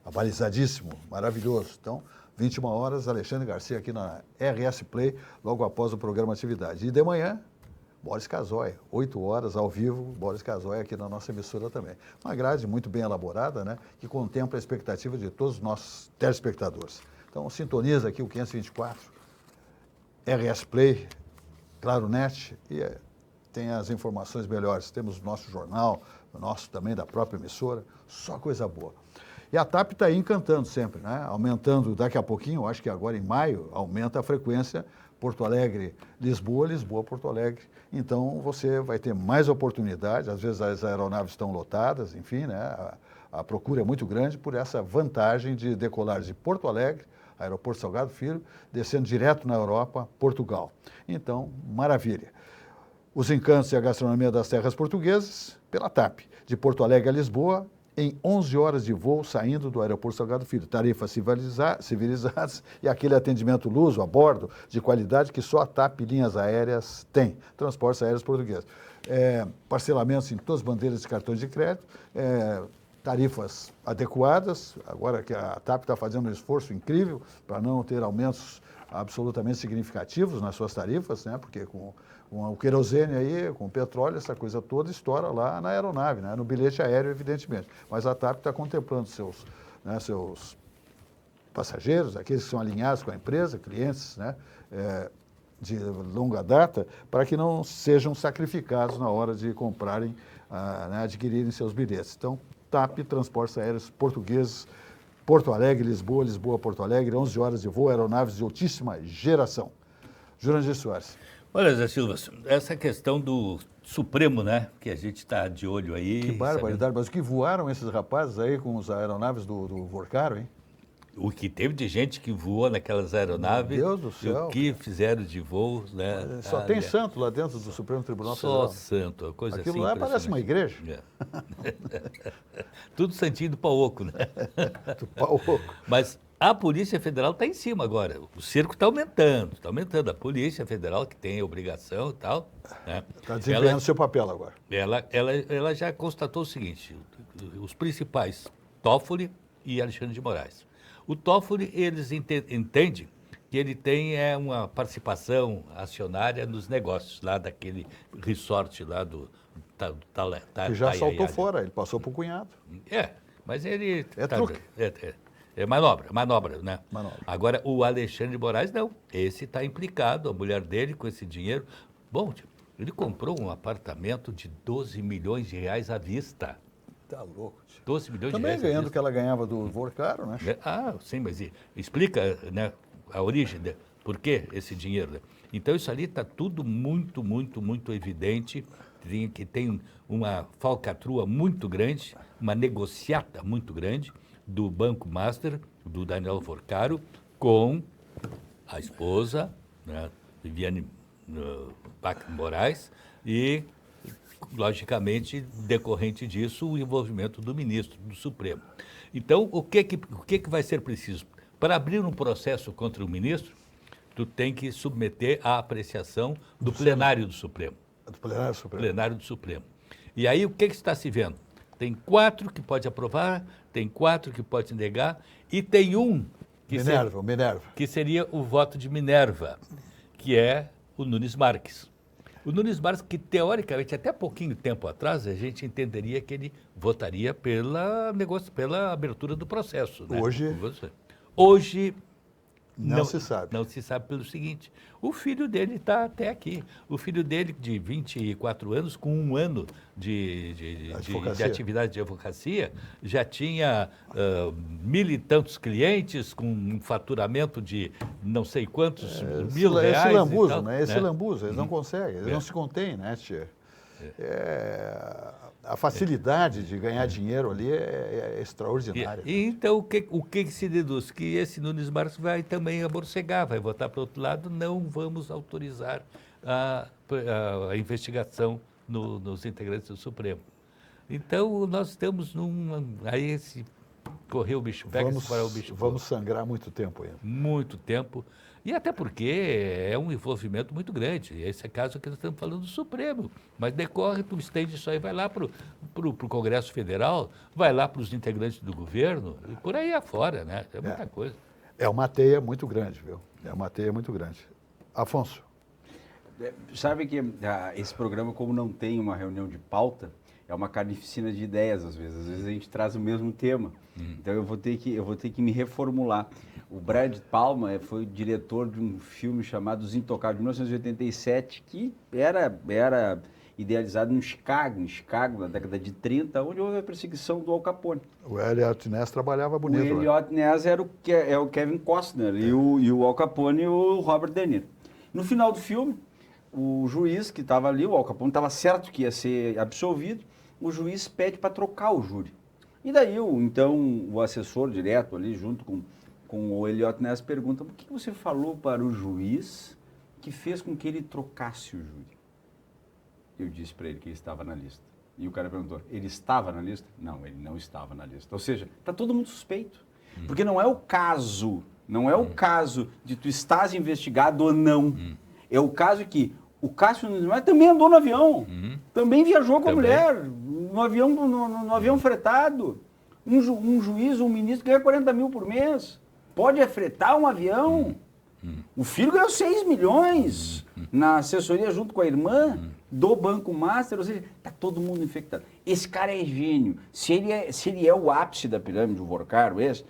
abalizadíssimo, maravilhoso. Então, 21 horas, Alexandre Garcia aqui na RS Play, logo após o programa Atividade. E de manhã, Boris Casoy, 8 horas ao vivo, Boris Casoy aqui na nossa emissora também. Uma grade muito bem elaborada, né, que contempla a expectativa de todos os nossos telespectadores. Então, sintoniza aqui o 524, RS Play, Claro Net, e tem as informações melhores. Temos o nosso jornal, o nosso também da própria emissora, só coisa boa. E a TAP está aí encantando sempre, né? Aumentando daqui a pouquinho, acho que agora em maio, aumenta a frequência Porto Alegre, Lisboa, Lisboa, Porto Alegre. Então, você vai ter mais oportunidades, às vezes as aeronaves estão lotadas, enfim, né? A procura é muito grande por essa vantagem de decolar de Porto Alegre, Aeroporto Salgado Filho, descendo direto na Europa, Portugal. Então, maravilha. Os encantos e a gastronomia das terras portuguesas, pela TAP, de Porto Alegre a Lisboa, em 11 horas de voo saindo do Aeroporto Salgado Filho. Tarifas civilizadas e aquele atendimento luso a bordo de qualidade que só a TAP Linhas Aéreas tem. Transportes Aéreos Portugueses. Parcelamentos em todas as bandeiras de cartões de crédito, tarifas adequadas. Agora que a TAP está fazendo um esforço incrível para não ter aumentos absolutamente significativos nas suas tarifas, né? Porque com o querosene aí, com o petróleo, essa coisa toda estoura lá na aeronave, né? No bilhete aéreo, evidentemente. Mas a TAP está contemplando seus passageiros, aqueles que são alinhados com a empresa, clientes, né? De longa data, para que não sejam sacrificados na hora de comprarem, né? Adquirirem seus bilhetes. Então, TAP, Transportes Aéreos Portugueses, Porto Alegre, Lisboa, Lisboa, Porto Alegre, 11 horas de voo, aeronaves de altíssima geração. Jurandir Soares. Olha, Zé Silva, essa questão do Supremo, né, que a gente está de olho aí. Que barbaridade, mas o que voaram esses rapazes aí com as aeronaves do Vorcaro, hein? O que teve de gente que voou naquelas aeronaves. Meu Deus do céu. O que fizeram de voos, né? Só tem santo lá dentro do Supremo Tribunal Federal. Só santo, coisa Aquilo assim. Aquilo lá parece uma igreja. Tudo santinho do pau oco, né? Do pau oco. Mas a Polícia Federal está em cima agora. O cerco está aumentando. A Polícia Federal, que tem obrigação e tal. Está desempenhando seu papel agora. Ela já constatou o seguinte: os principais, Toffoli, e Alexandre de Moraes. O Toffoli, eles entendem que ele tem uma participação acionária nos negócios lá daquele resort lá do Que já saltou fora, ele passou para o cunhado. Mas ele... É truque. É manobra, né? Manobra. Agora, o Alexandre de Moraes, não. Esse está implicado, a mulher dele, com esse dinheiro. Bom, ele comprou um apartamento de 12 milhões de reais à vista. Tá louco. 12 milhões de Também reais ganhando o que ela ganhava do Vorcaro, né? Sim, mas explica, né, a origem, por que esse dinheiro. Né? Então, isso ali está tudo muito, muito, muito evidente, que tem uma falcatrua muito grande, uma negociata muito grande do Banco Master, do Daniel Vorcaro, com a esposa, né, Viviane Pac Moraes, e, logicamente, decorrente disso, o envolvimento do ministro do Supremo. Então, o que vai ser preciso? Para abrir um processo contra o ministro, tu tem que submeter à apreciação do plenário do Supremo. Do plenário do Supremo. Plenário do Supremo. E aí, o que está se vendo? Tem 4 que pode aprovar, tem 4 que pode negar, e tem um que seria o voto de Minerva, que é o Nunes Marques. O Nunes Marques, que teoricamente, até pouquinho tempo atrás, a gente entenderia que ele votaria pela abertura do processo. Né? Hoje não se sabe. Não se sabe pelo seguinte, o filho dele está até aqui. O filho dele, de 24 anos, com 1 ano de atividade de advocacia, já tinha 1.000 e tantos clientes, com um faturamento de não sei quantos mil reais. Esse lambuzo, né? Esse lambuzo, eles não conseguem, eles não se contêm, né, tia? A facilidade de ganhar dinheiro ali é extraordinária. Então, o que se deduz? Que esse Nunes Marques vai também amorcegar, vai votar para o outro lado, não vamos autorizar a investigação nos integrantes do Supremo. Então, nós estamos aí se correr o bicho pega, se parar o bicho vamos sangrar muito tempo ainda. Muito tempo. E até porque é um envolvimento muito grande. Esse é o caso que nós estamos falando do Supremo. Mas decorre, tu estende isso aí, vai lá para o Congresso Federal, vai lá para os integrantes do governo, e por aí afora, né? É muita coisa. É uma teia muito grande, viu? É uma teia muito grande. Afonso. Sabe que esse programa, como não tem uma reunião de pauta, é uma carnificina de ideias, às vezes. Às vezes a gente traz o mesmo tema. Então eu vou ter que me reformular. O Brad Palma foi o diretor de um filme chamado Os Intocáveis, de 1987, que era idealizado em Chicago, na década de 30, onde houve a perseguição do Al Capone. O Elliot Ness trabalhava bonito. O Elliot Ness era o Kevin Costner, e o Al Capone e o Robert De Niro. No final do filme, o juiz que estava ali, o Al Capone estava certo que ia ser absolvido, o juiz pede para trocar o júri. E daí, o assessor direto ali, junto com o Elliot Ness, pergunta: por que você falou para o juiz que fez com que ele trocasse o júri? Eu disse para ele que ele estava na lista. E o cara perguntou: ele estava na lista? Não, ele não estava na lista. Ou seja, está todo mundo suspeito. Porque não é o caso de tu estás investigado ou não. É o caso que o Cássio Nunes Marques também andou no avião, também viajou com a mulher, no avião fretado. Um juiz, um ministro ganha 40 mil por mês. Pode fretar um avião. O filho ganhou 6 milhões na assessoria junto com a irmã do Banco Master. Ou seja, está todo mundo infectado. Esse cara é gênio. Se ele é o ápice da pirâmide, o Vorcaro, ele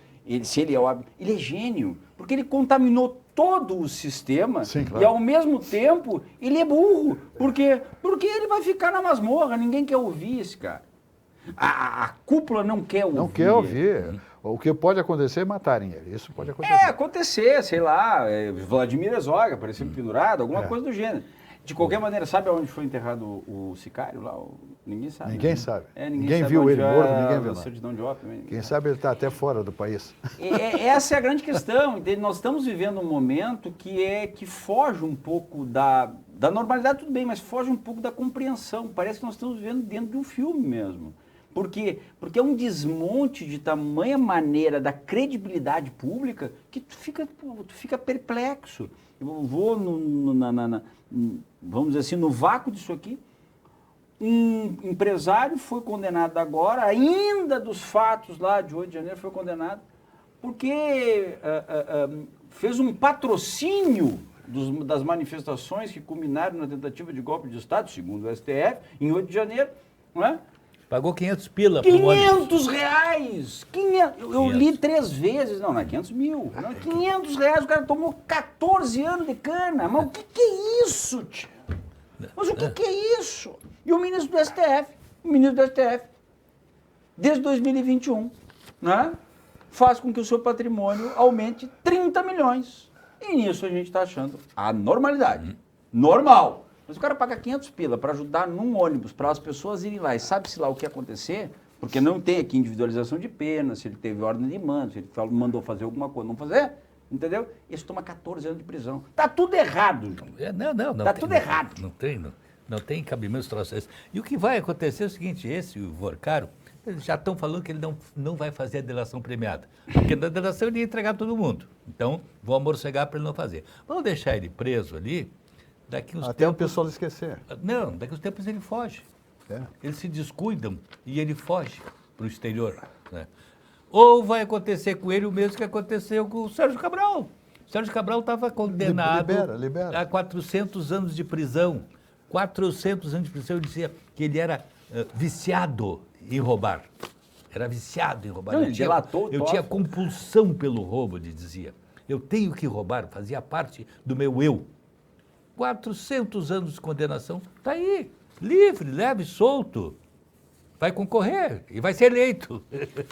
é gênio, porque ele contaminou todo o sistema. Sim, claro. E ao mesmo tempo ele é burro, porque ele vai ficar na masmorra, ninguém quer ouvir esse cara. A cúpula não quer ouvir. Não quer ouvir. O que pode acontecer é matarem ele. Isso pode acontecer. Acontecer, sei lá, Vladimir Herzog apareceu pendurado, alguma coisa do gênero. De qualquer maneira, sabe onde foi enterrado o sicário lá? Ninguém sabe. Ninguém sabe. Ninguém sabe viu ele morto, ninguém viu nada. Quem sabe ele está até fora do país. Essa é a grande questão. Nós estamos vivendo um momento que foge um pouco da normalidade, tudo bem, mas foge um pouco da compreensão. Parece que nós estamos vivendo dentro de um filme mesmo. Por quê? Porque é um desmonte de tamanha maneira da credibilidade pública que tu fica perplexo. Eu vou, vamos dizer assim, no vácuo disso aqui. Um empresário foi condenado agora, ainda dos fatos lá de 8 de janeiro, foi condenado, porque fez um patrocínio das manifestações que culminaram na tentativa de golpe de Estado, segundo o STF, em 8 de janeiro, não é? Pagou 500 pila. 500 reais! Eu li 3 vezes. Não é 500 mil. Não é 500 reais. O cara tomou 14 anos de cana. Mas o que é isso, tio? Mas o que é isso? E o ministro do STF, desde 2021, né, faz com que o seu patrimônio aumente 30 milhões. E nisso a gente está achando a normalidade. Normal. Mas o cara paga 500 pila para ajudar num ônibus, para as pessoas irem lá e sabe-se lá o que acontecer, porque não tem aqui individualização de pena, se ele teve ordem de mando, se ele mandou fazer alguma coisa, não fazer, entendeu? Esse toma 14 anos de prisão. Tá tudo errado, João. Não. Tá tudo errado. Não tem cabimento troço esse. E o que vai acontecer é o seguinte, o Vorcaro, eles já estão falando que ele não vai fazer a delação premiada. Porque na delação ele ia entregar todo mundo. Então, vão amorcegar para ele não fazer. Vamos deixar ele preso ali. Daqui uns Até tempos, o pessoal esquecer. Não, daqui uns tempos ele foge. É. Eles se descuidam e ele foge para o exterior. Né? Ou vai acontecer com ele o mesmo que aconteceu com o Sérgio Cabral. O Sérgio Cabral estava condenado Libera. a 400 anos de prisão. 400 anos de prisão. Ele dizia que ele era viciado em roubar. Era viciado em roubar. Não, ele delatou o eu tinha compulsão pelo roubo, ele dizia. Eu tenho que roubar, fazia parte do meu eu. 400 anos de condenação, está aí, livre, leve, solto. Vai concorrer e vai ser eleito.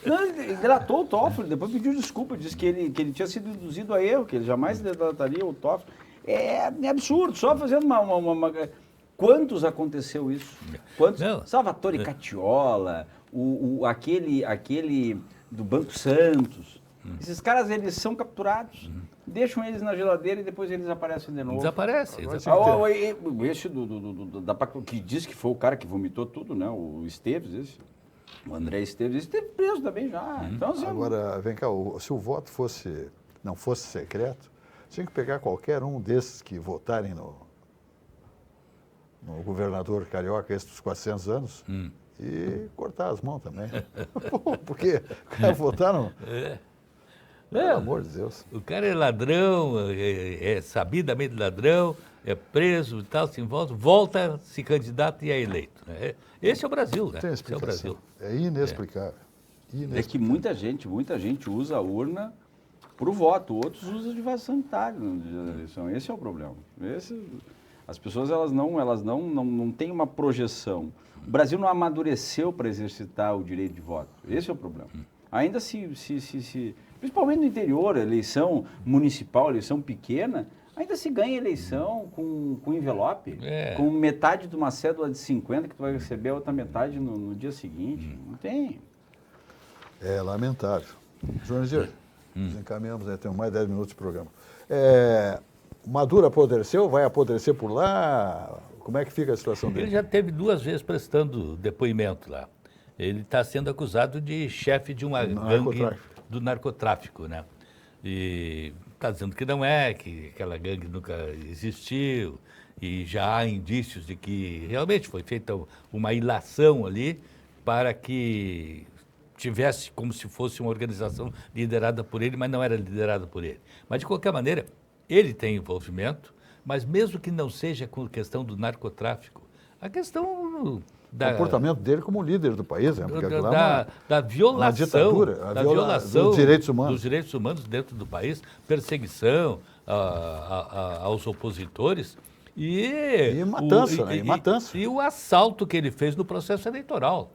Não, ele delatou o Toffoli, depois pediu desculpa, disse que ele tinha sido induzido a erro, que ele jamais delataria o Toffoli. É absurdo, só fazendo uma... Quantos aconteceu isso? Quantos? Não. Salvatore Cacciola, aquele do Banco Santos. Esses caras, eles são capturados, deixam eles na geladeira e depois eles aparecem de novo. Desaparece. Esse que disse que foi o cara que vomitou tudo, né? O Esteves, o André Esteves, esse esteve preso também já. Então, assim, agora, vem cá, se o voto não fosse secreto, tinha que pegar qualquer um desses que votarem no governador carioca, esse dos 400 anos, e cortar as mãos também. Porque o cara votar no... Pelo amor de Deus. O cara é ladrão, é sabidamente ladrão, é preso e tal, se volta, se candidata e é eleito. Né? Esse é o Brasil, né? Tem Esse é o explicação. Brasil. É inexplicável. É que muita gente usa a urna para o voto, outros usam de vaso sanitário na eleição. Esse é o problema. As pessoas elas não têm uma projeção. O Brasil não amadureceu para exercitar o direito de voto. Esse é o problema. Ainda principalmente no interior, eleição municipal, eleição pequena, ainda se ganha eleição com envelope, com metade de uma cédula de 50 que tu vai receber a outra metade no dia seguinte. Não tem. É lamentável. João encaminhamos, né? Temos mais 10 minutos de programa. Maduro apodreceu? Vai apodrecer por lá? Como é que fica a situação dele? Ele já teve 2 vezes prestando depoimento lá. Ele está sendo acusado de chefe de uma gangue do narcotráfico, né? E está dizendo que não é, que aquela gangue nunca existiu, e já há indícios de que realmente foi feita uma ilação ali para que tivesse como se fosse uma organização liderada por ele, mas não era liderada por ele. Mas, de qualquer maneira, ele tem envolvimento, mas mesmo que não seja com a questão do narcotráfico, a questão... O comportamento dele como líder do país, né? Porque da violação, ditadura, dos direitos humanos. Dos direitos humanos dentro do país, perseguição aos opositores e matança, né? Matança. E o assalto que ele fez no processo eleitoral.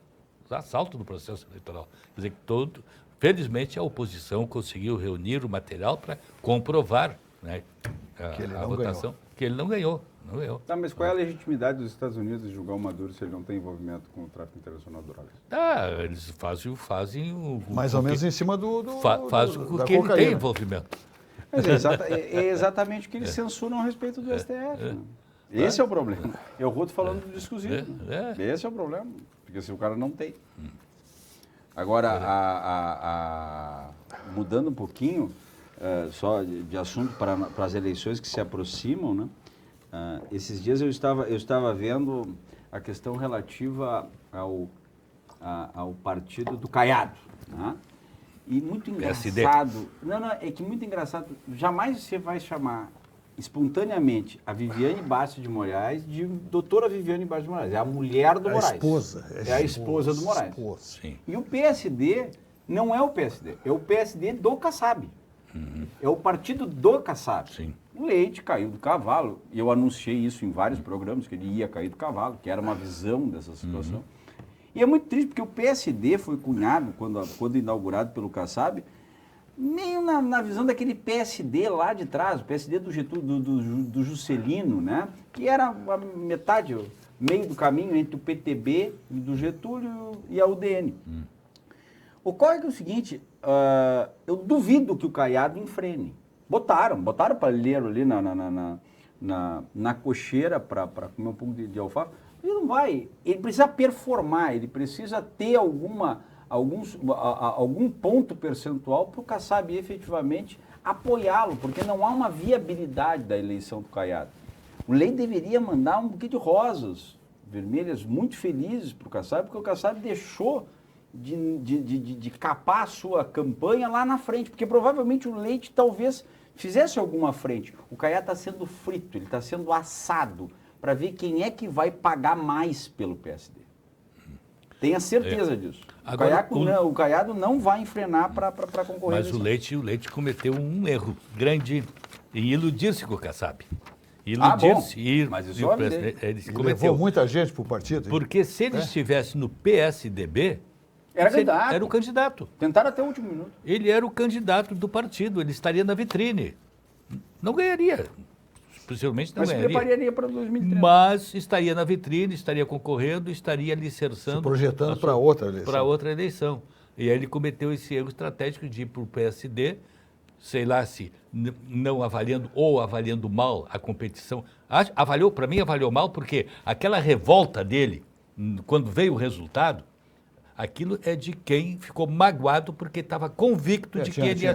O assalto no processo eleitoral. Quer dizer, que felizmente a oposição conseguiu reunir o material para comprovar, né, a votação, que ele não ganhou. Tá, mas qual é a legitimidade dos Estados Unidos de julgar o Maduro se ele não tem envolvimento com o tráfico internacional de drogas? Eles fazem o... Mais ou menos em cima fazem com que ele tem envolvimento. Mas é exatamente o que eles censuram a respeito do STF. Né? Esse é o problema. Eu vou falando do discussismo. Esse é o problema, porque se o cara não tem. Agora, mudando um pouquinho, só de assunto para as eleições que se aproximam, né? Esses dias eu estava vendo a questão relativa ao partido do Caiado, né? E muito engraçado... Não, é que muito engraçado. Jamais você vai chamar espontaneamente a Viviane Bastos de Moraes de doutora Viviane Bastos de Moraes. É a mulher do Moraes. É a esposa do Moraes. Sim. E o PSD não é o PSD. É o PSD do Kassab. É o partido do Kassab. Sim. O Leite caiu do cavalo. E eu anunciei isso em vários programas, que ele ia cair do cavalo, que era uma visão dessa situação. E é muito triste, porque o PSD foi cunhado, quando inaugurado pelo Kassab, meio na visão daquele PSD lá de trás, o PSD do Getúlio, do Juscelino, né? Que era a metade, meio do caminho entre o PTB do Getúlio e a UDN. Ocorre que é o seguinte, eu duvido que o Caiado enfrene. Botaram para ler ali na cocheira para comer um pouco de alfafa. Ele não vai, ele precisa performar, ele precisa ter algum ponto percentual para o Kassab efetivamente apoiá-lo, porque não há uma viabilidade da eleição do Caiado. O Leite deveria mandar um buquê de rosas vermelhas muito felizes para o Kassab, porque o Kassab deixou de capar a sua campanha lá na frente, porque provavelmente o Leite talvez fizesse alguma frente. O Caiado está sendo frito, ele está sendo assado, para ver quem é que vai pagar mais pelo PSD. Tenha certeza disso. Agora, o Caiado não vai enfrenar para concorrer. Mas o Leite cometeu um erro grande em iludir-se com o Kassab. Iludir-se. Mas isso ele levou muita gente para o partido. Hein? Porque se ele estivesse no PSDB, era o candidato. Tentaram até o último minuto. Ele era o candidato do partido, ele estaria na vitrine. Não ganharia. Possivelmente não ganharia. Mas prepararia para 2030. Mas estaria na vitrine, estaria concorrendo, estaria alicerçando... Se projetando para outra eleição. Para outra eleição. E aí ele cometeu esse erro estratégico de ir para o PSD, sei lá se não avaliando ou avaliando mal a competição. Para mim avaliou mal porque aquela revolta dele, quando veio o resultado, aquilo é de quem ficou magoado porque estava convicto de que ele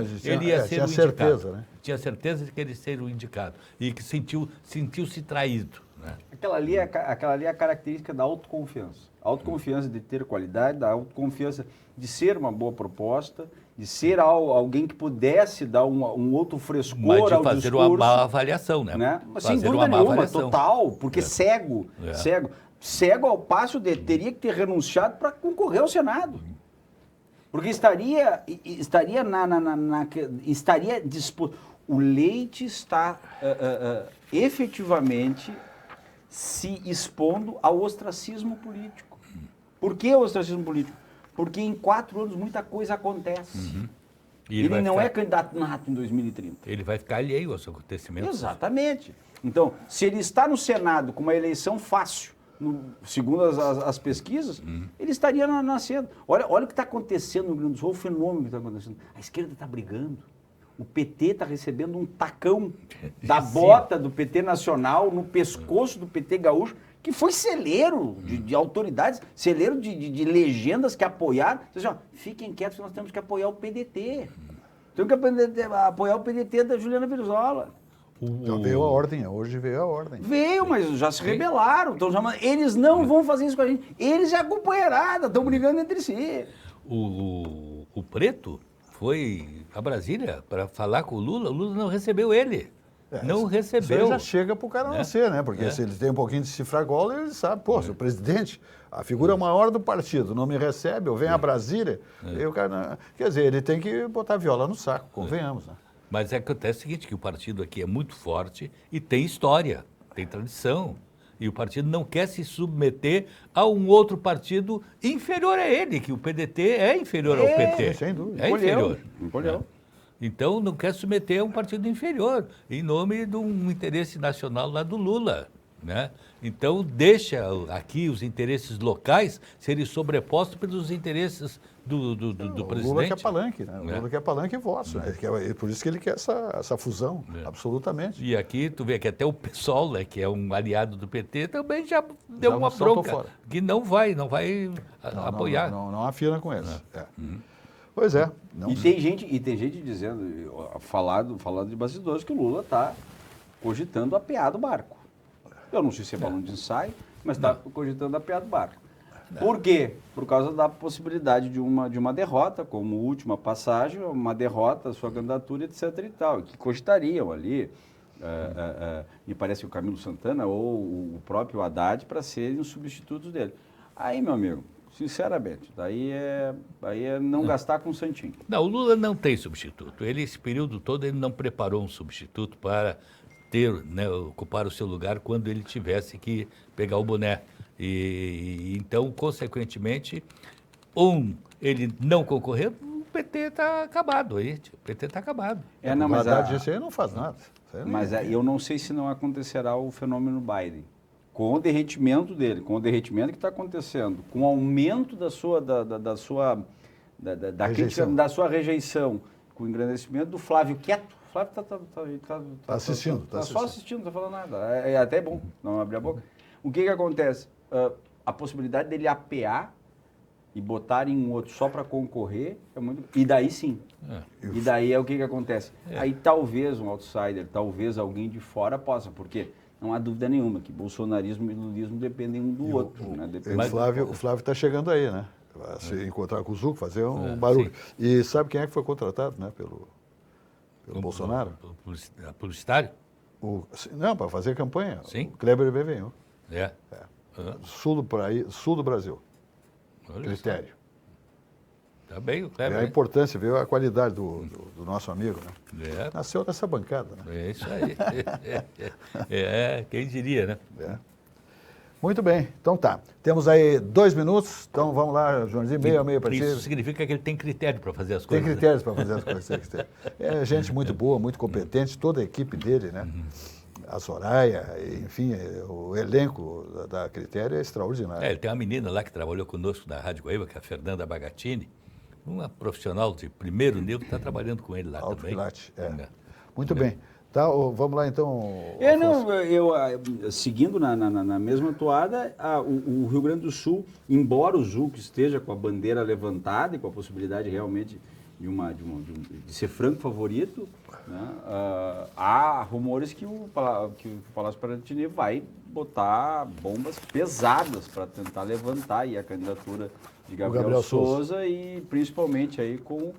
ia ser o indicado. Certeza, né? Tinha certeza de que ele seria o indicado e que sentiu-se traído. Né? Aquela ali é a característica da autoconfiança. A autoconfiança de ter qualidade, da autoconfiança de ser uma boa proposta, de ser alguém que pudesse dar um outro frescor ao discurso. Mas de fazer uma má avaliação, né? Sem dúvida nenhuma, total, porque cego ao passo de teria que ter renunciado para concorrer ao Senado. Porque estaria disposto. O Leite está efetivamente se expondo ao ostracismo político. Por que o ostracismo político? Porque em 4 anos muita coisa acontece. Ele não é candidato nato em 2030. Ele vai ficar alheio aos acontecimentos. Exatamente. Então, se ele está no Senado com uma eleição fácil, segundo as pesquisas, ele estaria nascendo. Olha o que está acontecendo no Rio Grande do Sul, o fenômeno que está acontecendo. A esquerda está brigando. O PT está recebendo um tacão da bota do PT nacional no pescoço do PT gaúcho, que foi celeiro de autoridades, celeiro de legendas que apoiaram. Então, fiquem quietos, nós temos que apoiar o PDT. Temos que apoiar o PDT da Juliana Brizola. Já veio a ordem, hoje veio a ordem. Veio, mas já se rebelaram. Eles não vão fazer isso com a gente. Eles é a companheirada, estão brigando entre si. O Preto foi a Brasília para falar com o Lula não recebeu ele. Não recebeu. Isso já chega para o cara nascer, né? Porque se ele tem um pouquinho de cifragola, ele sabe, se o presidente, a figura maior do partido, não me recebe, eu venho a Brasília, e o cara... Quer dizer, ele tem que botar a viola no saco, convenhamos, né? Mas acontece o seguinte, que o partido aqui é muito forte e tem história, tem tradição. E o partido não quer se submeter a um outro partido inferior a ele, que o PDT é inferior ao PT. Sem dúvida. É inferior. Então não quer submeter a um partido inferior, em nome de um interesse nacional lá do Lula. Né? Então deixa aqui os interesses locais serem sobrepostos pelos interesses do presidente. O Lula quer palanque, né? O Lula quer palanque e votos. Né? Por isso que ele quer essa fusão, absolutamente. E aqui, tu vê que até o PSOL, né, que é um aliado do PT, também já deu uma bronca, que não vai apoiar. Não afina com eles. Pois é. E tem gente dizendo, falado de bastidores, que o Lula está cogitando apear do barco. Eu não sei se é balão de ensaio, mas está cogitando a piada do barco. Por quê? Por causa da possibilidade de uma derrota, como última passagem, uma derrota, sua candidatura, etc. e tal, que cogitariam ali, me parece que o Camilo Santana ou o próprio Haddad para serem os substitutos dele. Aí, meu amigo, sinceramente, daí é não gastar com o santinho. Não, o Lula não tem substituto. Ele, esse período todo, ele não preparou um substituto para ter, né, ocupar o seu lugar quando ele tivesse que pegar o boné. E então, consequentemente, ele não concorrer, o PT está acabado. O PT está acabado. Não, mas disso aí não faz nada. Mas eu não sei se não acontecerá o fenômeno Biden. Com o derretimento dele, com o derretimento que está acontecendo, com o aumento da sua rejeição, com o engrandecimento do Flávio Quieto. O Flávio está assistindo. Está só assistindo, não está falando nada. É até bom não abrir a boca. O que acontece? A possibilidade dele apear e botar em um outro só para concorrer é muito... E daí sim. E daí é o que acontece? Aí talvez um outsider, talvez alguém de fora possa, porque não há dúvida nenhuma que bolsonarismo e lulismo dependem um do outro. Né? O Flávio está chegando aí, né? Vai se encontrar com o Zucco, fazer um barulho. Sim. E sabe quem é que foi contratado, né? Pelo Bolsonaro? Publicitário? Não, para fazer campanha. Sim. O Kleber Bevenho. Sul do Brasil. Olha critério. Está bem, o Kleber. A importância, viu a qualidade do nosso amigo, né? Nasceu nessa bancada, né? É isso aí. Quem diria, né? Muito bem, então tá. Temos aí 2 minutos, então vamos lá, Joãozinho, meio para Isso significa que ele tem critério para fazer as coisas. Tem critérios para fazer as coisas. É gente muito boa, muito competente, toda a equipe dele, né? A Soraya, enfim, o elenco da Critério é extraordinário. Ele tem uma menina lá que trabalhou conosco na Rádio Guaíba, que é a Fernanda Bagatini, uma profissional de primeiro nível que está trabalhando com ele lá também. Muito bem. Tá, vamos lá então. Seguindo na mesma toada, o Rio Grande do Sul, embora o Zucco esteja com a bandeira levantada e com a possibilidade realmente de ser franco favorito, né, há rumores que o Palácio Piratini vai botar bombas pesadas para tentar levantar aí a candidatura de Gabriel Souza e principalmente aí com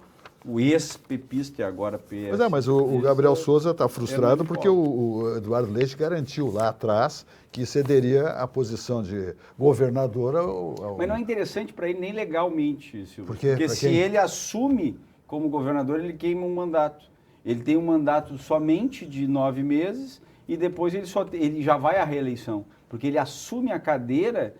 o ex-pepista e agora PS. Mas o Gabriel Souza está frustrado porque o Eduardo Leite garantiu lá atrás que cederia a posição de governador ao... Mas não é interessante para ele nem legalmente, Silvio. Porque se ele assume como governador, ele queima um mandato. Ele tem um mandato somente de 9 meses e depois ele já vai à reeleição, porque ele assume a cadeira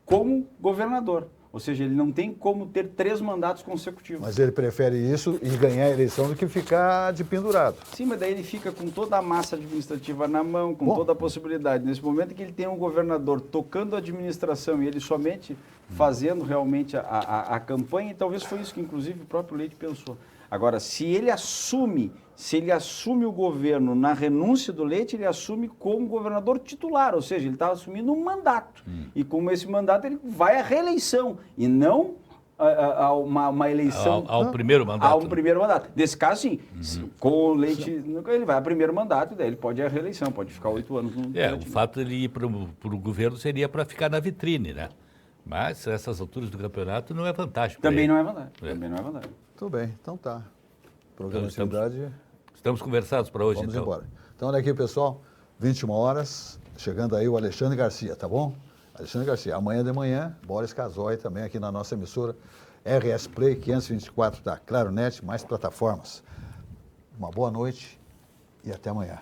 como governador. Ou seja, ele não tem como ter 3 mandatos consecutivos. Mas ele prefere isso e ganhar a eleição do que ficar de pendurado. Sim, mas daí ele fica com toda a massa administrativa na mão, com toda a possibilidade. Nesse momento que ele tem um governador tocando a administração e ele somente fazendo realmente a campanha, e talvez foi isso que inclusive o próprio Leite pensou. Agora, se ele assume o governo na renúncia do Leite, ele assume como governador titular, ou seja, ele está assumindo um mandato. E com esse mandato ele vai à reeleição e não a uma eleição... Ao primeiro mandato. Ao primeiro mandato. Nesse caso, sim. Com o Leite, ele vai ao primeiro mandato e daí ele pode ir à reeleição, pode ficar 8 anos no o fato de ele ir para o governo seria para ficar na vitrine, né? Mas, nessas alturas do campeonato, não é vantagem. Também não é vantagem. Também não é vantagem. Tudo bem, então tá. Programacidade... Estamos conversados para hoje, Vamos embora. Então, olha aqui, pessoal, 21 horas, chegando aí o Alexandre Garcia, tá bom? Alexandre Garcia, amanhã de manhã, Boris Casoy também aqui na nossa emissora, RS Play 524 da Claronet, mais plataformas. Uma boa noite e até amanhã.